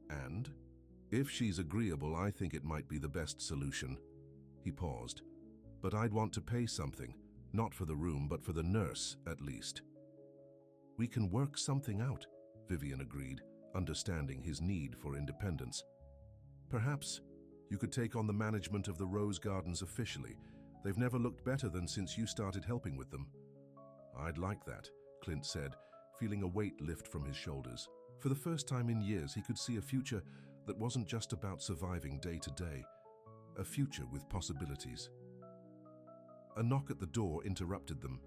And if she's agreeable, I think it might be the best solution." He paused. "But I'd want to pay something, not for the room, but for the nurse, at least." "We can work something out," Vivian agreed, understanding his need for independence. "Perhaps you could take on the management of the Rose Gardens officially. They've never looked better than since you started helping with them." "I'd like that," Clint said, feeling a weight lift from his shoulders. For the first time in years, he could see a future that wasn't just about surviving day to day, a future with possibilities. A knock at the door interrupted them.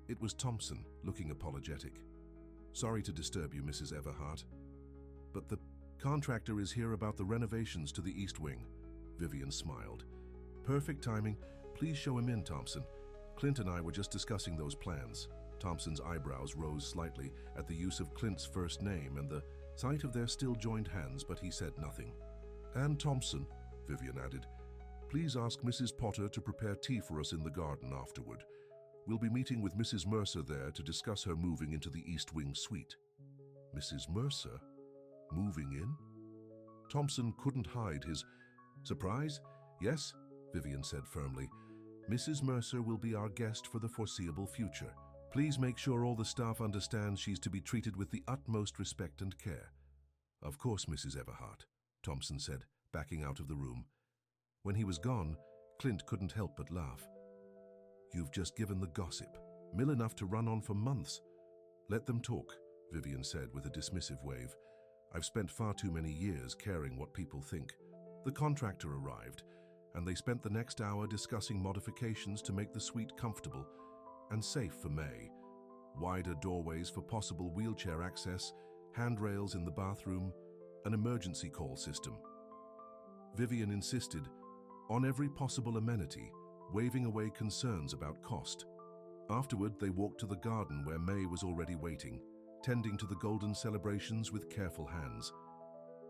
It was Thompson, looking apologetic. "Sorry to disturb you, Mrs. Everhart, but the contractor is here about the renovations to the East Wing." Vivian smiled. "Perfect timing. Please show him in, Thompson. Clint and I were just discussing those plans. Thompson's eyebrows rose slightly at the use of Clint's first name and the sight of their still joined hands, but he said nothing. "And Thompson," Vivian added, "please ask Mrs. Potter to prepare tea for us in the garden afterward. We'll be meeting with Mrs. Mercer there to discuss her moving into the East Wing suite." Mrs. Mercer? Moving in? Thompson couldn't hide his surprise. "Yes," Vivian said firmly. "Mrs. Mercer will be our guest for the foreseeable future. Please make sure all the staff understands she's to be treated with the utmost respect and care." "Of course, Mrs. Everhart," Thompson said, backing out of the room. When he was gone, Clint couldn't help but laugh. "You've just given the gossip. Mill enough to run on for months." "Let them talk," Vivian said with a dismissive wave. "I've spent far too many years caring what people think." The contractor arrived, and they spent the next hour discussing modifications to make the suite comfortable and safe for May. Wider doorways for possible wheelchair access, handrails in the bathroom, an emergency call system. Vivian insisted on every possible amenity, waving away concerns about cost. Afterward, they walked to the garden where May was already waiting, tending to the golden celebrations with careful hands.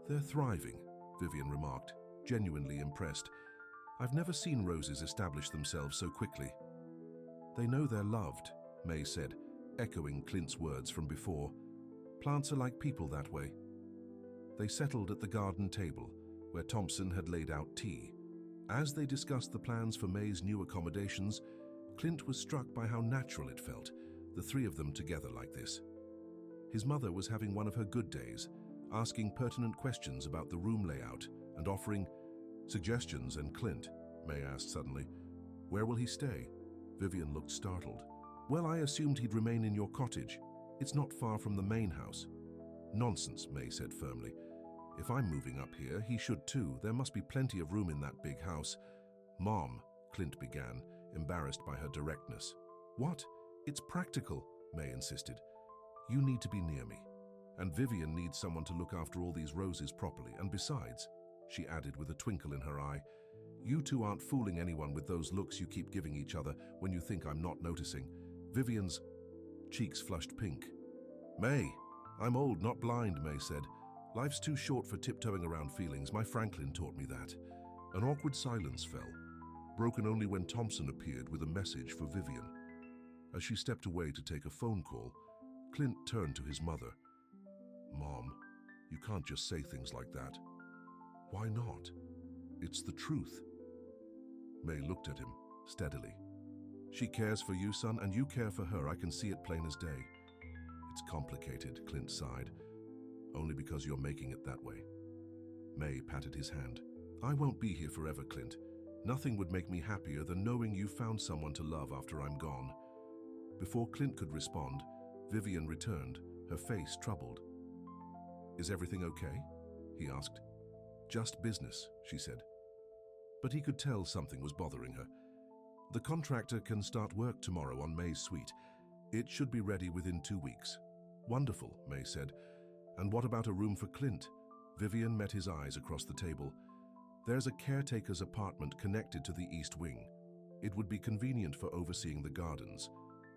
"They're thriving," Vivian remarked, genuinely impressed. "I've never seen roses establish themselves so quickly." "They know they're loved," May said, echoing Clint's words from before. "Plants are like people that way." They settled at the garden table, where Thompson had laid out tea. As they discussed the plans for May's new accommodations, Clint was struck by how natural it felt, the three of them together like this. His mother was having one of her good days, asking pertinent questions about the room layout and offering suggestions. "And Clint," May asked suddenly, "where will he stay?" Vivian looked startled. "Well, I assumed he'd remain in your cottage. It's not far from the main house." "Nonsense," May said firmly. "If I'm moving up here, he should too. There must be plenty of room in that big house." "Mom," Clint began, embarrassed by her directness. "What? It's practical," May insisted. "You need to be near me. And Vivian needs someone to look after all these roses properly. And besides," she added with a twinkle in her eye, "you two aren't fooling anyone with those looks you keep giving each other when you think I'm not noticing." Vivian's cheeks flushed pink. "May, I'm old, not blind," May said. "Life's too short for tiptoeing around feelings. My Franklin taught me that." An awkward silence fell, broken only when Thompson appeared with a message for Vivian. As she stepped away to take a phone call, Clint turned to his mother. "Mom, you can't just say things like that." "Why not? It's the truth." May looked at him steadily. "She cares for you, son, and you care for her. I can see it plain as day." "It's complicated," Clint sighed. "Only because you're making it that way." May patted his hand. "I won't be here forever, Clint. Nothing would make me happier than knowing you found someone to love after I'm gone." Before Clint could respond, Vivian returned, her face troubled. "Is everything okay?" he asked. "Just business," she said. But he could tell something was bothering her. "The contractor can start work tomorrow on May's suite. It should be ready within 2 weeks." "Wonderful," May said. "And what about a room for Clint?" Vivian met his eyes across the table. "There's a caretaker's apartment connected to the East Wing. It would be convenient for overseeing the gardens.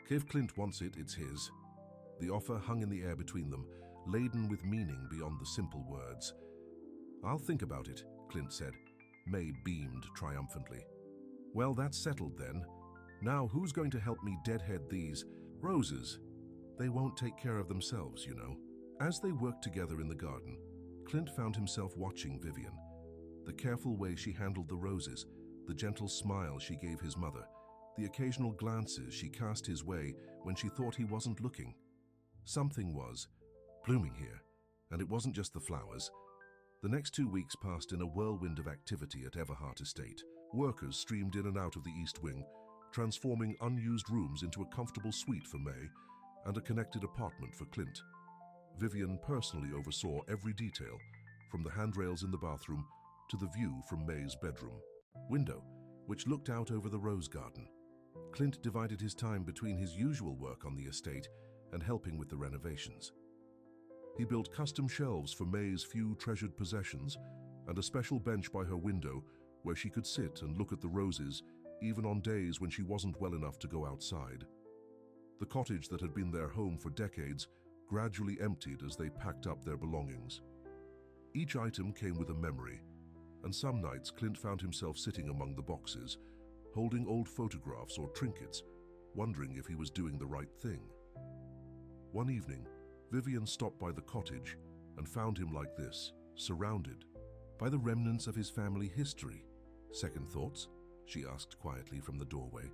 If Clint wants it, it's his." The offer hung in the air between them, laden with meaning beyond the simple words. "I'll think about it," Clint said. May beamed triumphantly. "Well, that's settled then. Now who's going to help me deadhead these roses? They won't take care of themselves, you know." As they worked together in the garden, Clint found himself watching Vivian. The careful way she handled the roses, the gentle smile she gave his mother, the occasional glances she cast his way when she thought he wasn't looking. Something was blooming here, and it wasn't just the flowers. The next 2 weeks passed in a whirlwind of activity at Everhart Estate. Workers streamed in and out of the East Wing, transforming unused rooms into a comfortable suite for May and a connected apartment for Clint. Vivian personally oversaw every detail, from the handrails in the bathroom to the view from May's bedroom window, which looked out over the rose garden. Clint divided his time between his usual work on the estate and helping with the renovations. He built custom shelves for May's few treasured possessions and a special bench by her window where she could sit and look at the roses even on days when she wasn't well enough to go outside. The cottage that had been their home for decades gradually emptied as they packed up their belongings. Each item came with a memory, and some nights Clint found himself sitting among the boxes, holding old photographs or trinkets, wondering if he was doing the right thing. One evening, Vivian stopped by the cottage and found him like this, surrounded by the remnants of his family history. "Second thoughts?" she asked quietly from the doorway.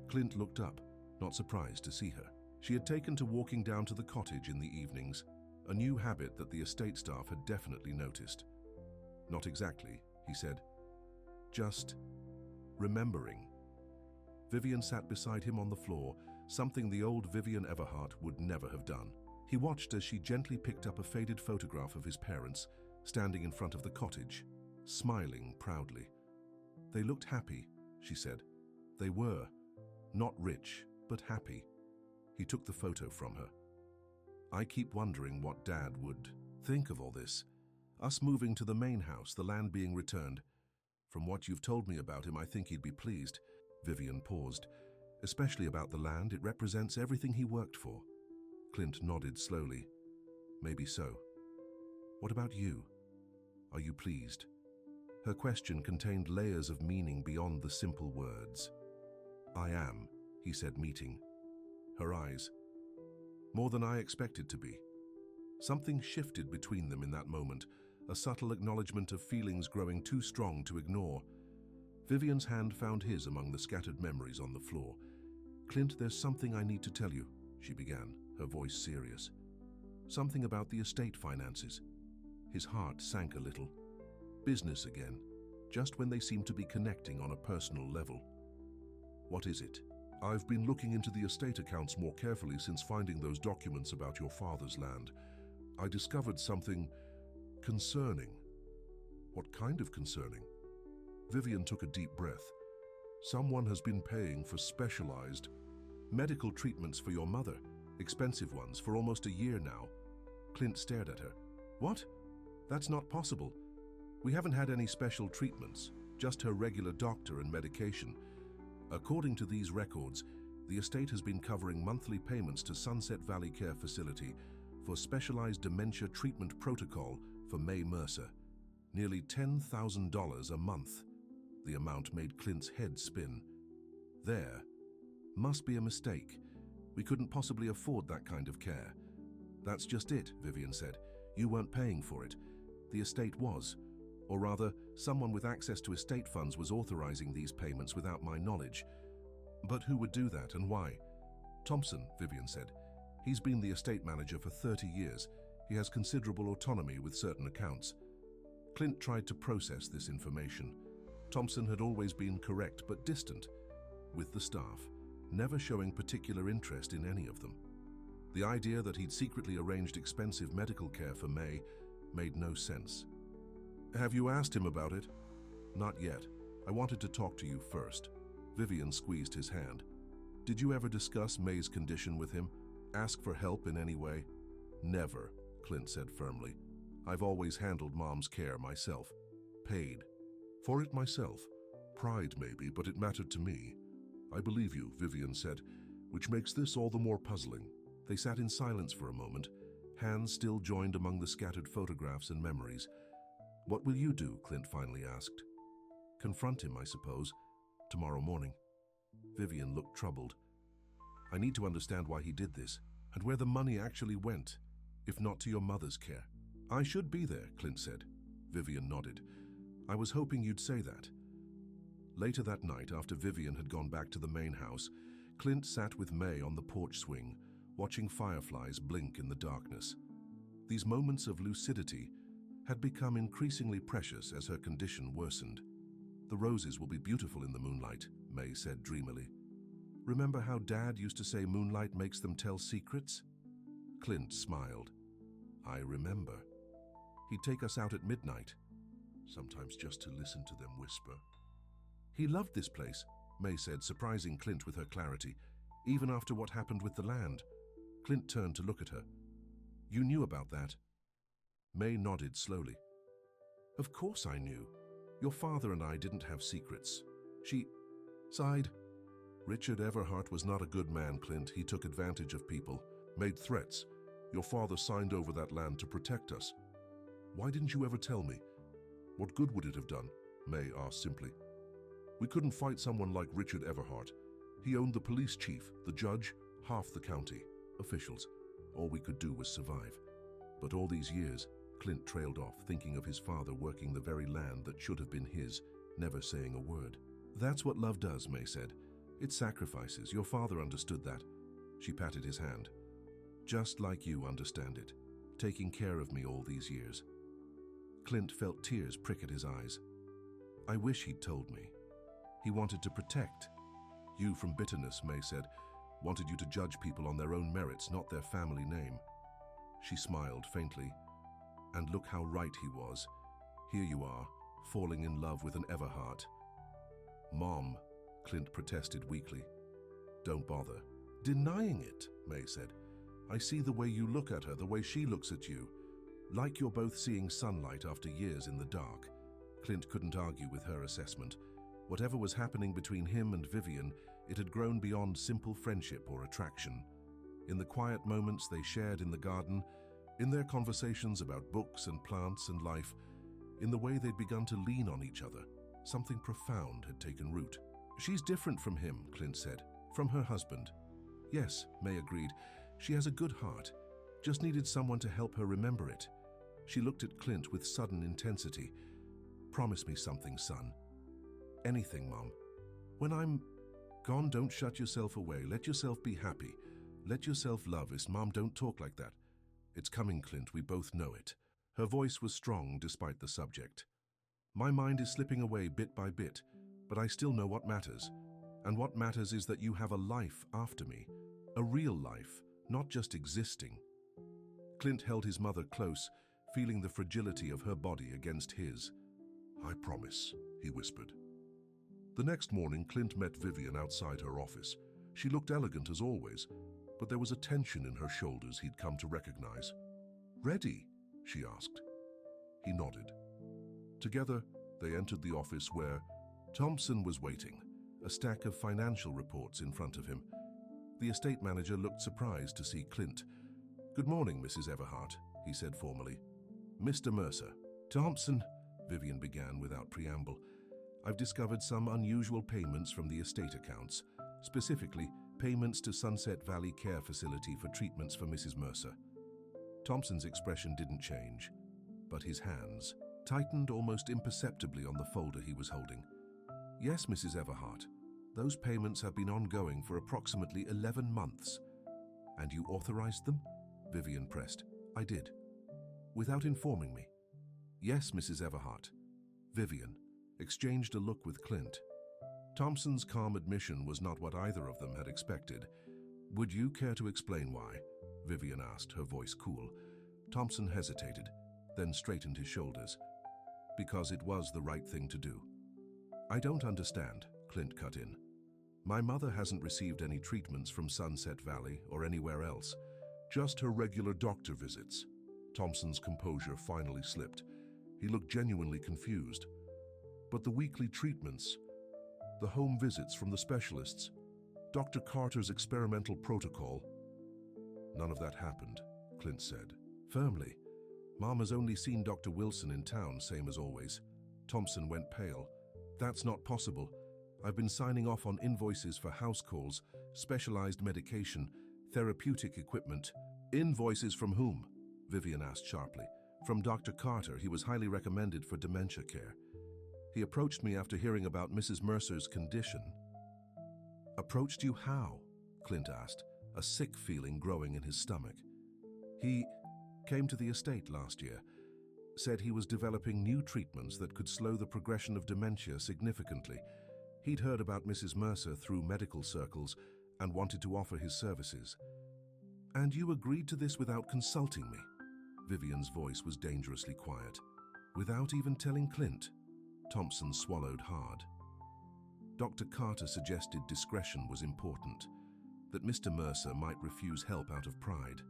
Clint looked up, not surprised to see her. She had taken to walking down to the cottage in the evenings, a new habit that the estate staff had definitely noticed. "Not exactly," he said. "Just remembering." Vivian sat beside him on the floor, something the old Vivian Everhart would never have done. He watched as she gently picked up a faded photograph of his parents, standing in front of the cottage, smiling proudly. "They looked happy," she said. "They were. Not rich, but happy." He took the photo from her. "I keep wondering what Dad would think of all this. Us moving to the main house, the land being returned. From what you've told me about him, I think he'd be pleased." Vivian paused. "Especially about the land, it represents everything he worked for." Clint nodded slowly. "Maybe so. What about you? Are you pleased?" Her question contained layers of meaning beyond the simple words. "I am," he said, meeting her eyes. "More than I expected to be." Something shifted between them in that moment, a subtle acknowledgement of feelings growing too strong to ignore. Vivian's hand found his among the scattered memories on the floor. "Clint, there's something I need to tell you," she began, her voice serious. "Something about the estate finances." His heart sank a little. Business again, just when they seemed to be connecting on a personal level. "What is it?" "I've been looking into the estate accounts more carefully since finding those documents about your father's land. I discovered something concerning." "What kind of concerning?" Vivian took a deep breath. "Someone has been paying for specialized medical treatments for your mother, expensive ones, for almost a year now." Clint stared at her. "What? That's not possible. We haven't had any special treatments, just her regular doctor and medication. According to these records, the estate has been covering monthly payments to Sunset Valley Care Facility for specialized dementia treatment protocol for May Mercer. Nearly $10,000 a month." The amount made Clint's head spin. "There must be a mistake. We couldn't possibly afford that kind of care." "That's just it," Vivian said. "You weren't paying for it. The estate was. Or rather, someone with access to estate funds was authorizing these payments without my knowledge." "But who would do that and why?" "Thompson," Vivian said. "He's been the estate manager for 30 years. He has considerable autonomy with certain accounts." Clint tried to process this information. Thompson had always been correct but distant with the staff, never showing particular interest in any of them. The idea that he'd secretly arranged expensive medical care for May made no sense. "Have you asked him about it?" "Not yet. I wanted to talk to you first." Vivian squeezed his hand. "Did you ever discuss May's condition with him? Ask for help in any way?" "Never," Clint said firmly. "I've always handled Mom's care myself. Paid for it myself. Pride maybe, but it mattered to me." "I believe you," Vivian said, "which makes this all the more puzzling." They sat in silence for a moment, hands still joined among the scattered photographs and memories. "What will you do?" Clint finally asked. "Confront him, I suppose, tomorrow morning." Vivian looked troubled. "I need to understand why he did this, and where the money actually went, if not to your mother's care." "I should be there," Clint said. Vivian nodded. "I was hoping you'd say that." Later that night, after Vivian had gone back to the main house, Clint sat with May on the porch swing, watching fireflies blink in the darkness. These moments of lucidity had become increasingly precious as her condition worsened. "The roses will be beautiful in the moonlight," May said dreamily. "Remember how Dad used to say moonlight makes them tell secrets?" Clint smiled. "I remember. He'd take us out at midnight, sometimes just to listen to them whisper." "He loved this place," May said, surprising Clint with her clarity, "even after what happened with the land." Clint turned to look at her. "You knew about that?" May nodded slowly. "Of course I knew. Your father and I didn't have secrets." She sighed. Richard Everhart was not a good man, Clint. He took advantage of people, made threats. Your father signed over that land to protect us. Why didn't you ever tell me? What good would it have done? May asked simply. We couldn't fight someone like Richard Everhart. He owned the police chief, the judge, half the county, officials. All we could do was survive. But all these years, Clint trailed off, thinking of his father working the very land that should have been his, never saying a word. That's what love does, May said. It sacrifices. Your father understood that. She patted his hand. Just like you understand it, taking care of me all these years. Clint felt tears prick at his eyes. I wish he'd told me. He wanted to protect you from bitterness, May said. Wanted you to judge people on their own merits, not their family name. She smiled faintly. And look how right he was. Here you are, falling in love with an Everhart. Mom, Clint protested weakly. Don't bother. Denying it, May said. I see the way you look at her, the way she looks at you. Like you're both seeing sunlight after years in the dark. Clint couldn't argue with her assessment. Whatever was happening between him and Vivian, it had grown beyond simple friendship or attraction. In the quiet moments they shared in the garden, in their conversations about books and plants and life, in the way they'd begun to lean on each other, something profound had taken root. She's different from him, Clint said, from her husband. Yes, May agreed. She has a good heart, just needed someone to help her remember it. She looked at Clint with sudden intensity. Promise me something, son. Anything, Mom. When I'm gone, don't shut yourself away. Let yourself be happy. Let yourself love us. Mom, don't talk like that. It's coming, Clint. We both know it. Her voice was strong despite the subject. My mind is slipping away bit by bit, but I still know what matters. And what matters is that you have a life after me. A real life, not just existing. Clint held his mother close, feeling the fragility of her body against his. I promise, he whispered. The next morning, Clint met Vivian outside her office. She looked elegant as always, but there was a tension in her shoulders he'd come to recognize. Ready? She asked. He nodded. Together, they entered the office where Thompson was waiting, a stack of financial reports in front of him. The estate manager looked surprised to see Clint. Good morning, Mrs. Everhart, he said formally. Mr. Mercer. Thompson, Vivian began without preamble. I've discovered some unusual payments from the estate accounts, specifically payments to Sunset Valley Care Facility for treatments for Mrs. Mercer. Thompson's expression didn't change, but his hands tightened almost imperceptibly on the folder he was holding. Yes, Mrs. Everhart, those payments have been ongoing for approximately 11 months. And you authorized them? Vivian pressed. I did. Without informing me? Yes, Mrs. Everhart. Vivian exchanged a look with Clint. Thompson's calm admission was not what either of them had expected. Would you care to explain why? Vivian asked, her voice cool. Thompson hesitated, then straightened his shoulders. Because it was the right thing to do. I don't understand, Clint cut in. My mother hasn't received any treatments from Sunset Valley or anywhere else, just her regular doctor visits. Thompson's composure finally slipped. He looked genuinely confused. But the weekly treatments, the home visits from the specialists, Dr. Carter's experimental protocol. None of that happened, Clint said, firmly. Mom has only seen Dr. Wilson in town, same as always. Thompson went pale. That's not possible. I've been signing off on invoices for house calls, specialized medication, therapeutic equipment. Invoices from whom? Vivian asked sharply. From Dr. Carter. He was highly recommended for dementia care. He approached me after hearing about Mrs. Mercer's condition. Approached you how? Clint asked, a sick feeling growing in his stomach. He came to the estate last year, said he was developing new treatments that could slow the progression of dementia significantly. He'd heard about Mrs. Mercer through medical circles and wanted to offer his services. And you agreed to this without consulting me? Vivian's voice was dangerously quiet. Without even telling Clint? Thompson swallowed hard. Dr. Carter suggested discretion was important, that Mr. Mercer might refuse help out of pride.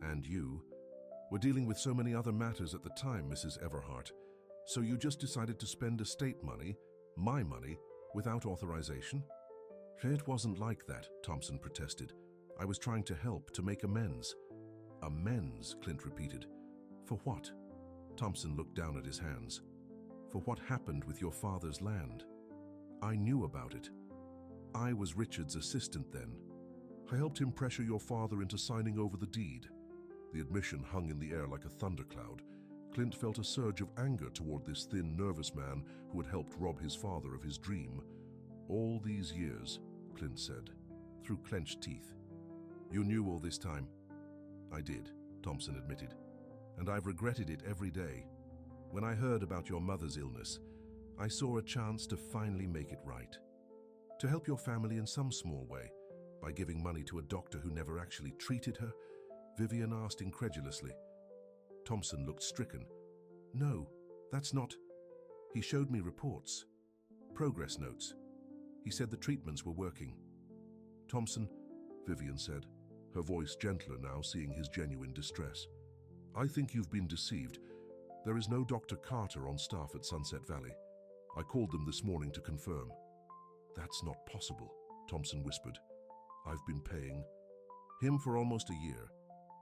And you were dealing with so many other matters at the time, Mrs. Everhart, so you just decided to spend estate money, my money, Without authorization? It wasn't like that, Thompson protested. I was trying to help, to make amends. Amends, Clint repeated. For what? Thompson looked down at his hands. For what happened with your father's land. I knew about it. I was Richard's assistant then. I helped him pressure your father into signing over the deed. The admission hung in the air like a thundercloud. Clint felt a surge of anger toward this thin, nervous man who had helped rob his father of his dream. All these years, Clint said, through clenched teeth. You knew all this time? I did, Thompson admitted, and I've regretted it every day. When I heard about your mother's illness, I saw a chance to finally make it right. To help your family in some small way, by giving money to a doctor who never actually treated her, Vivian asked incredulously. Thompson looked stricken. No, that's not... He showed me reports. Progress notes. He said the treatments were working. Thompson, Vivian said, her voice gentler now, seeing his genuine distress. I think you've been deceived. There is no Dr. Carter on staff at Sunset Valley. I called them this morning to confirm. That's not possible, Thompson whispered. I've been paying him for almost a year,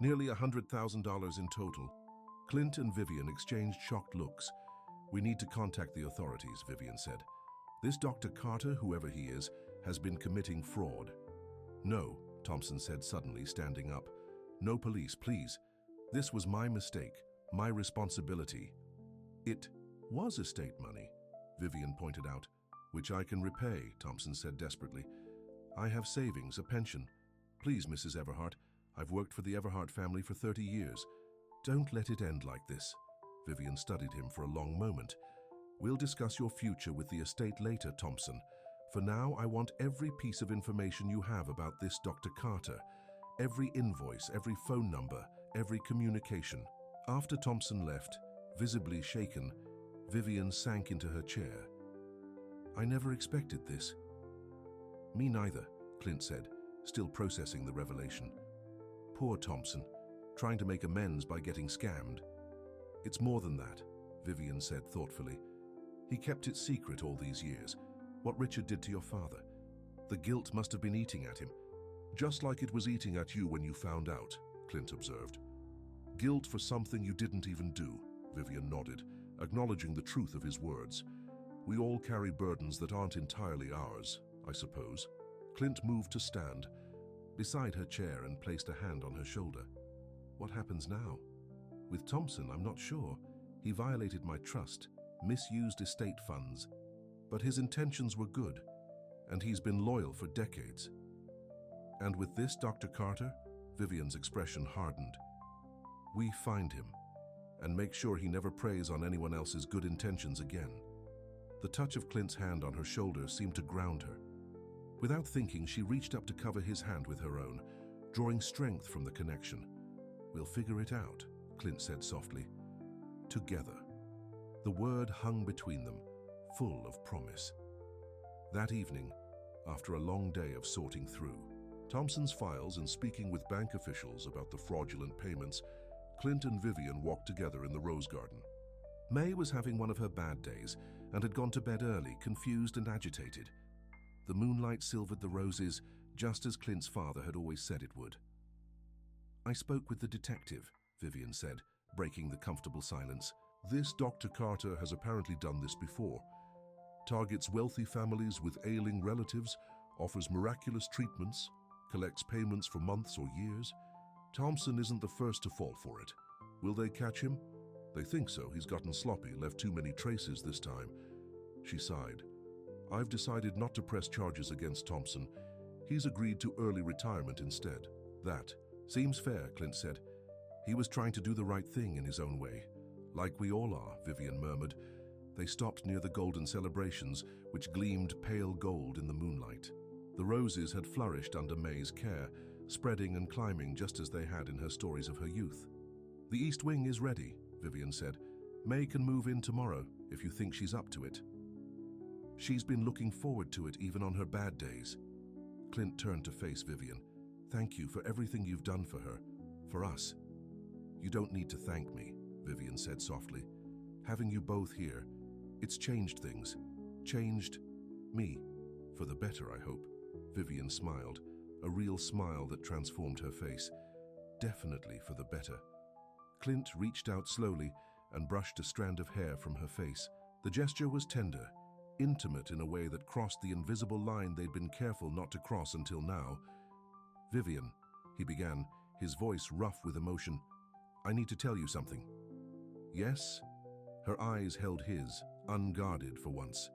nearly $100,000 in total. Clint and Vivian exchanged shocked looks. We need to contact the authorities, Vivian said. This Dr. Carter, whoever he is, has been committing fraud. No, Thompson said suddenly, standing up. No police, please. This was my mistake, my responsibility. It was estate money, Vivian pointed out. Which I can repay, Thompson said desperately. I have savings, a pension. Please, Mrs. Everhart, I've worked for the Everhart family for 30 years. Don't let it end like this. Vivian studied him for a long moment. We'll discuss your future with the estate later, Thompson. For now, I want every piece of information you have about this Dr. Carter. Every invoice, every phone number, every communication. After Thompson left, visibly shaken, Vivian sank into her chair. I never expected this. Me neither, Clint said, still processing the revelation. Poor Thompson, trying to make amends by getting scammed. It's more than that, Vivian said thoughtfully. He kept it secret all these years, what Richard did to your father. The guilt must have been eating at him, just like it was eating at you when you found out, Clint observed. Guilt for something you didn't even do, Vivian nodded, acknowledging the truth of his words. We all carry burdens that aren't entirely ours, I suppose. Clint moved to stand beside her chair and placed a hand on her shoulder. What happens now? With Thompson, I'm not sure. He violated my trust, misused estate funds. But his intentions were good, and he's been loyal for decades. And with this, Dr. Carter, Vivian's expression hardened. We find him, and make sure he never preys on anyone else's good intentions again. The touch of Clint's hand on her shoulder seemed to ground her. Without thinking, she reached up to cover his hand with her own, drawing strength from the connection. We'll figure it out, Clint said softly. Together. The word hung between them, full of promise. That evening, after a long day of sorting through Thompson's files and speaking with bank officials about the fraudulent payments, Clint and Vivian walked together in the rose garden. May was having one of her bad days and had gone to bed early, confused and agitated. The moonlight silvered the roses, just as Clint's father had always said it would. I spoke with the detective, Vivian said, breaking the comfortable silence. This Dr. Carter has apparently done this before. Targets wealthy families with ailing relatives, offers miraculous treatments, collects payments for months or years. Thompson isn't the first to fall for it. Will they catch him? They think so. He's gotten sloppy, left too many traces this time. She sighed. I've decided not to press charges against Thompson. He's agreed to early retirement instead. That seems fair, Clint said. He was trying to do the right thing in his own way. Like we all are, Vivian murmured. They stopped near the golden celebrations, which gleamed pale gold in the moonlight. The roses had flourished under May's care, spreading and climbing just as they had in her stories of her youth. The East Wing is ready, Vivian said. May can move in tomorrow, if you think she's up to it. She's been looking forward to it even on her bad days. Clint turned to face Vivian. Thank you for everything you've done for her, for us. You don't need to thank me, Vivian said softly. Having you both here, it's changed things. Changed Me. For the better, I hope. Vivian smiled, a real smile that transformed her face. Definitely for the better. Clint reached out slowly and brushed a strand of hair from her face. The gesture was tender, intimate in a way that crossed the invisible line they'd been careful not to cross until now. "Vivian," he began, his voice rough with emotion, "I need to tell you something." "Yes?" Her eyes held his, unguarded for once.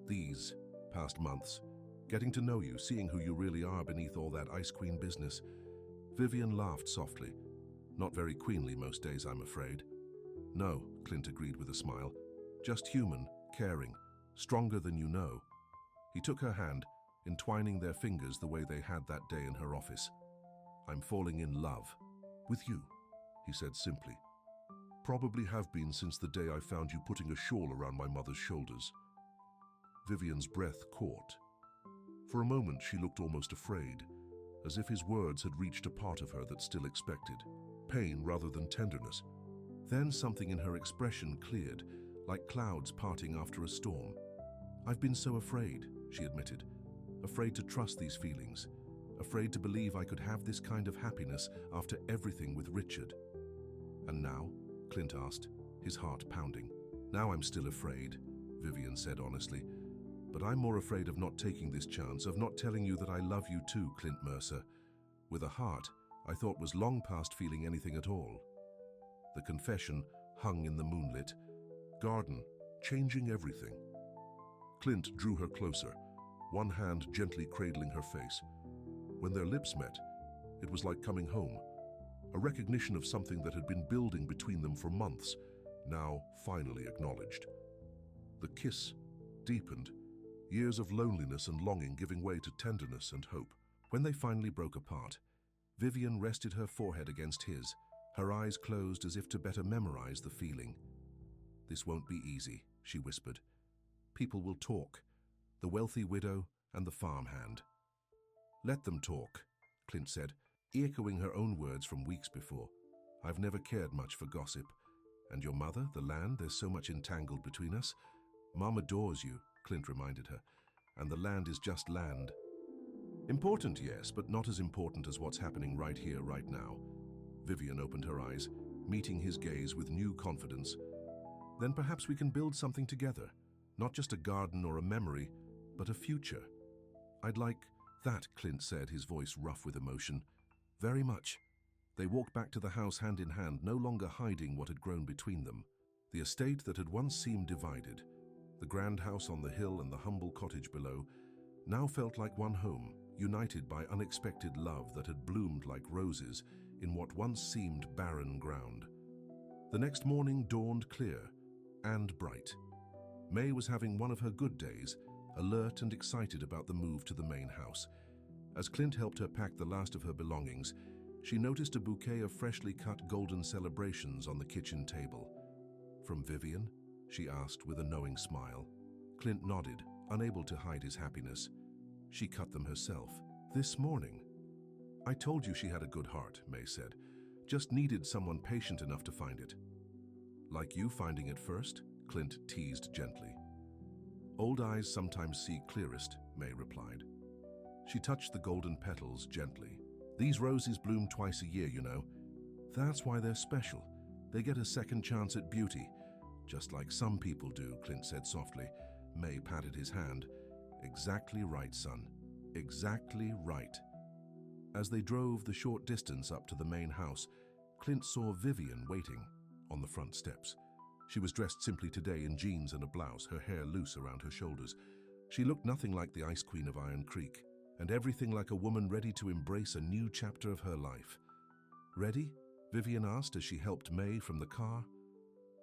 "These past months, getting to know you, seeing who you really are beneath all that Ice Queen business." Vivian laughed softly. "Not very queenly most days, I'm afraid." "No," Clint agreed with a smile. "Just human, caring, stronger than you know." He took her hand, entwining their fingers the way they had that day in her office. "I'm falling in love. With you," he said simply. "Probably have been since the day I found you putting a shawl around my mother's shoulders." Vivian's breath caught. For a moment she looked almost afraid, as if his words had reached a part of her that still expected pain rather than tenderness. Then something in her expression cleared, like clouds parting after a storm. "I've been so afraid," she admitted. "Afraid to trust these feelings. Afraid to believe I could have this kind of happiness after everything with Richard." "And now?" Clint asked, his heart pounding. "Now I'm still afraid," Vivian said honestly. "But I'm more afraid of not taking this chance, of not telling you that I love you too, Clint Mercer. With a heart I thought was long past feeling anything at all." The confession hung in the moonlit garden, changing everything. Clint drew her closer, one hand gently cradling her face. When their lips met, it was like coming home, a recognition of something that had been building between them for months, now finally acknowledged. The kiss deepened, years of loneliness and longing giving way to tenderness and hope. When they finally broke apart, Vivian rested her forehead against his, her eyes closed as if to better memorize the feeling. "This won't be easy," she whispered. "People will talk, the wealthy widow and the farmhand." "Let them talk," Clint said, echoing her own words from weeks before. "I've never cared much for gossip. And your mother, the land, there's so much entangled between us." "Mom adores you," Clint reminded her, "and the land is just land." "Important, yes, but not as important as what's happening right here, right now." Vivian opened her eyes, meeting his gaze with new confidence. "Then perhaps we can build something together. Not just a garden or a memory, but a future." "I'd like that," Clint said, his voice rough with emotion. "Very much." They walked back to the house hand in hand, no longer hiding what had grown between them. The estate that had once seemed divided, the grand house on the hill and the humble cottage below, now felt like one home, united by unexpected love that had bloomed like roses in what once seemed barren ground. The next morning dawned clear and bright. May was having one of her good days, alert and excited about the move to the main house. As Clint helped her pack the last of her belongings, she noticed a bouquet of freshly cut golden celebrations on the kitchen table. "From Vivian?" she asked with a knowing smile. Clint nodded, unable to hide his happiness. "She cut them herself. This morning." "I told you she had a good heart," May said. "Just needed someone patient enough to find it." "Like you finding it first?" Clint teased gently. "Old eyes sometimes see clearest," May replied. She touched the golden petals gently. "These roses bloom twice a year, you know. That's why they're special. They get a second chance at beauty. Just like some people do," Clint said softly. May patted his hand. "Exactly right, son. Exactly right." As they drove the short distance up to the main house, Clint saw Vivian waiting on the front steps. She was dressed simply today in jeans and a blouse, her hair loose around her shoulders. She looked nothing like the Ice Queen of Iron Creek, and everything like a woman ready to embrace a new chapter of her life. "Ready?" Vivian asked as she helped May from the car.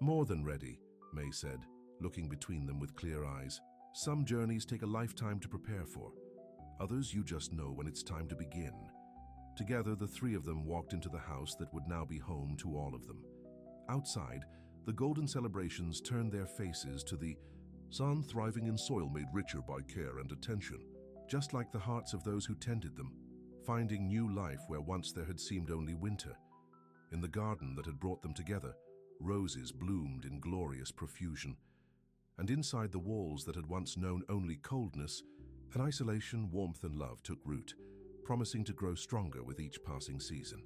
"More than ready," May said, looking between them with clear eyes. "Some journeys take a lifetime to prepare for. Others you just know when it's time to begin." Together, the three of them walked into the house that would now be home to all of them. Outside, the golden celebrations turned their faces to the sun thriving in soil made richer by care and attention, just like the hearts of those who tended them, finding new life where once there had seemed only winter. In the garden that had brought them together, roses bloomed in glorious profusion. And inside the walls that had once known only coldness, an isolation, warmth and love took root, promising to grow stronger with each passing season.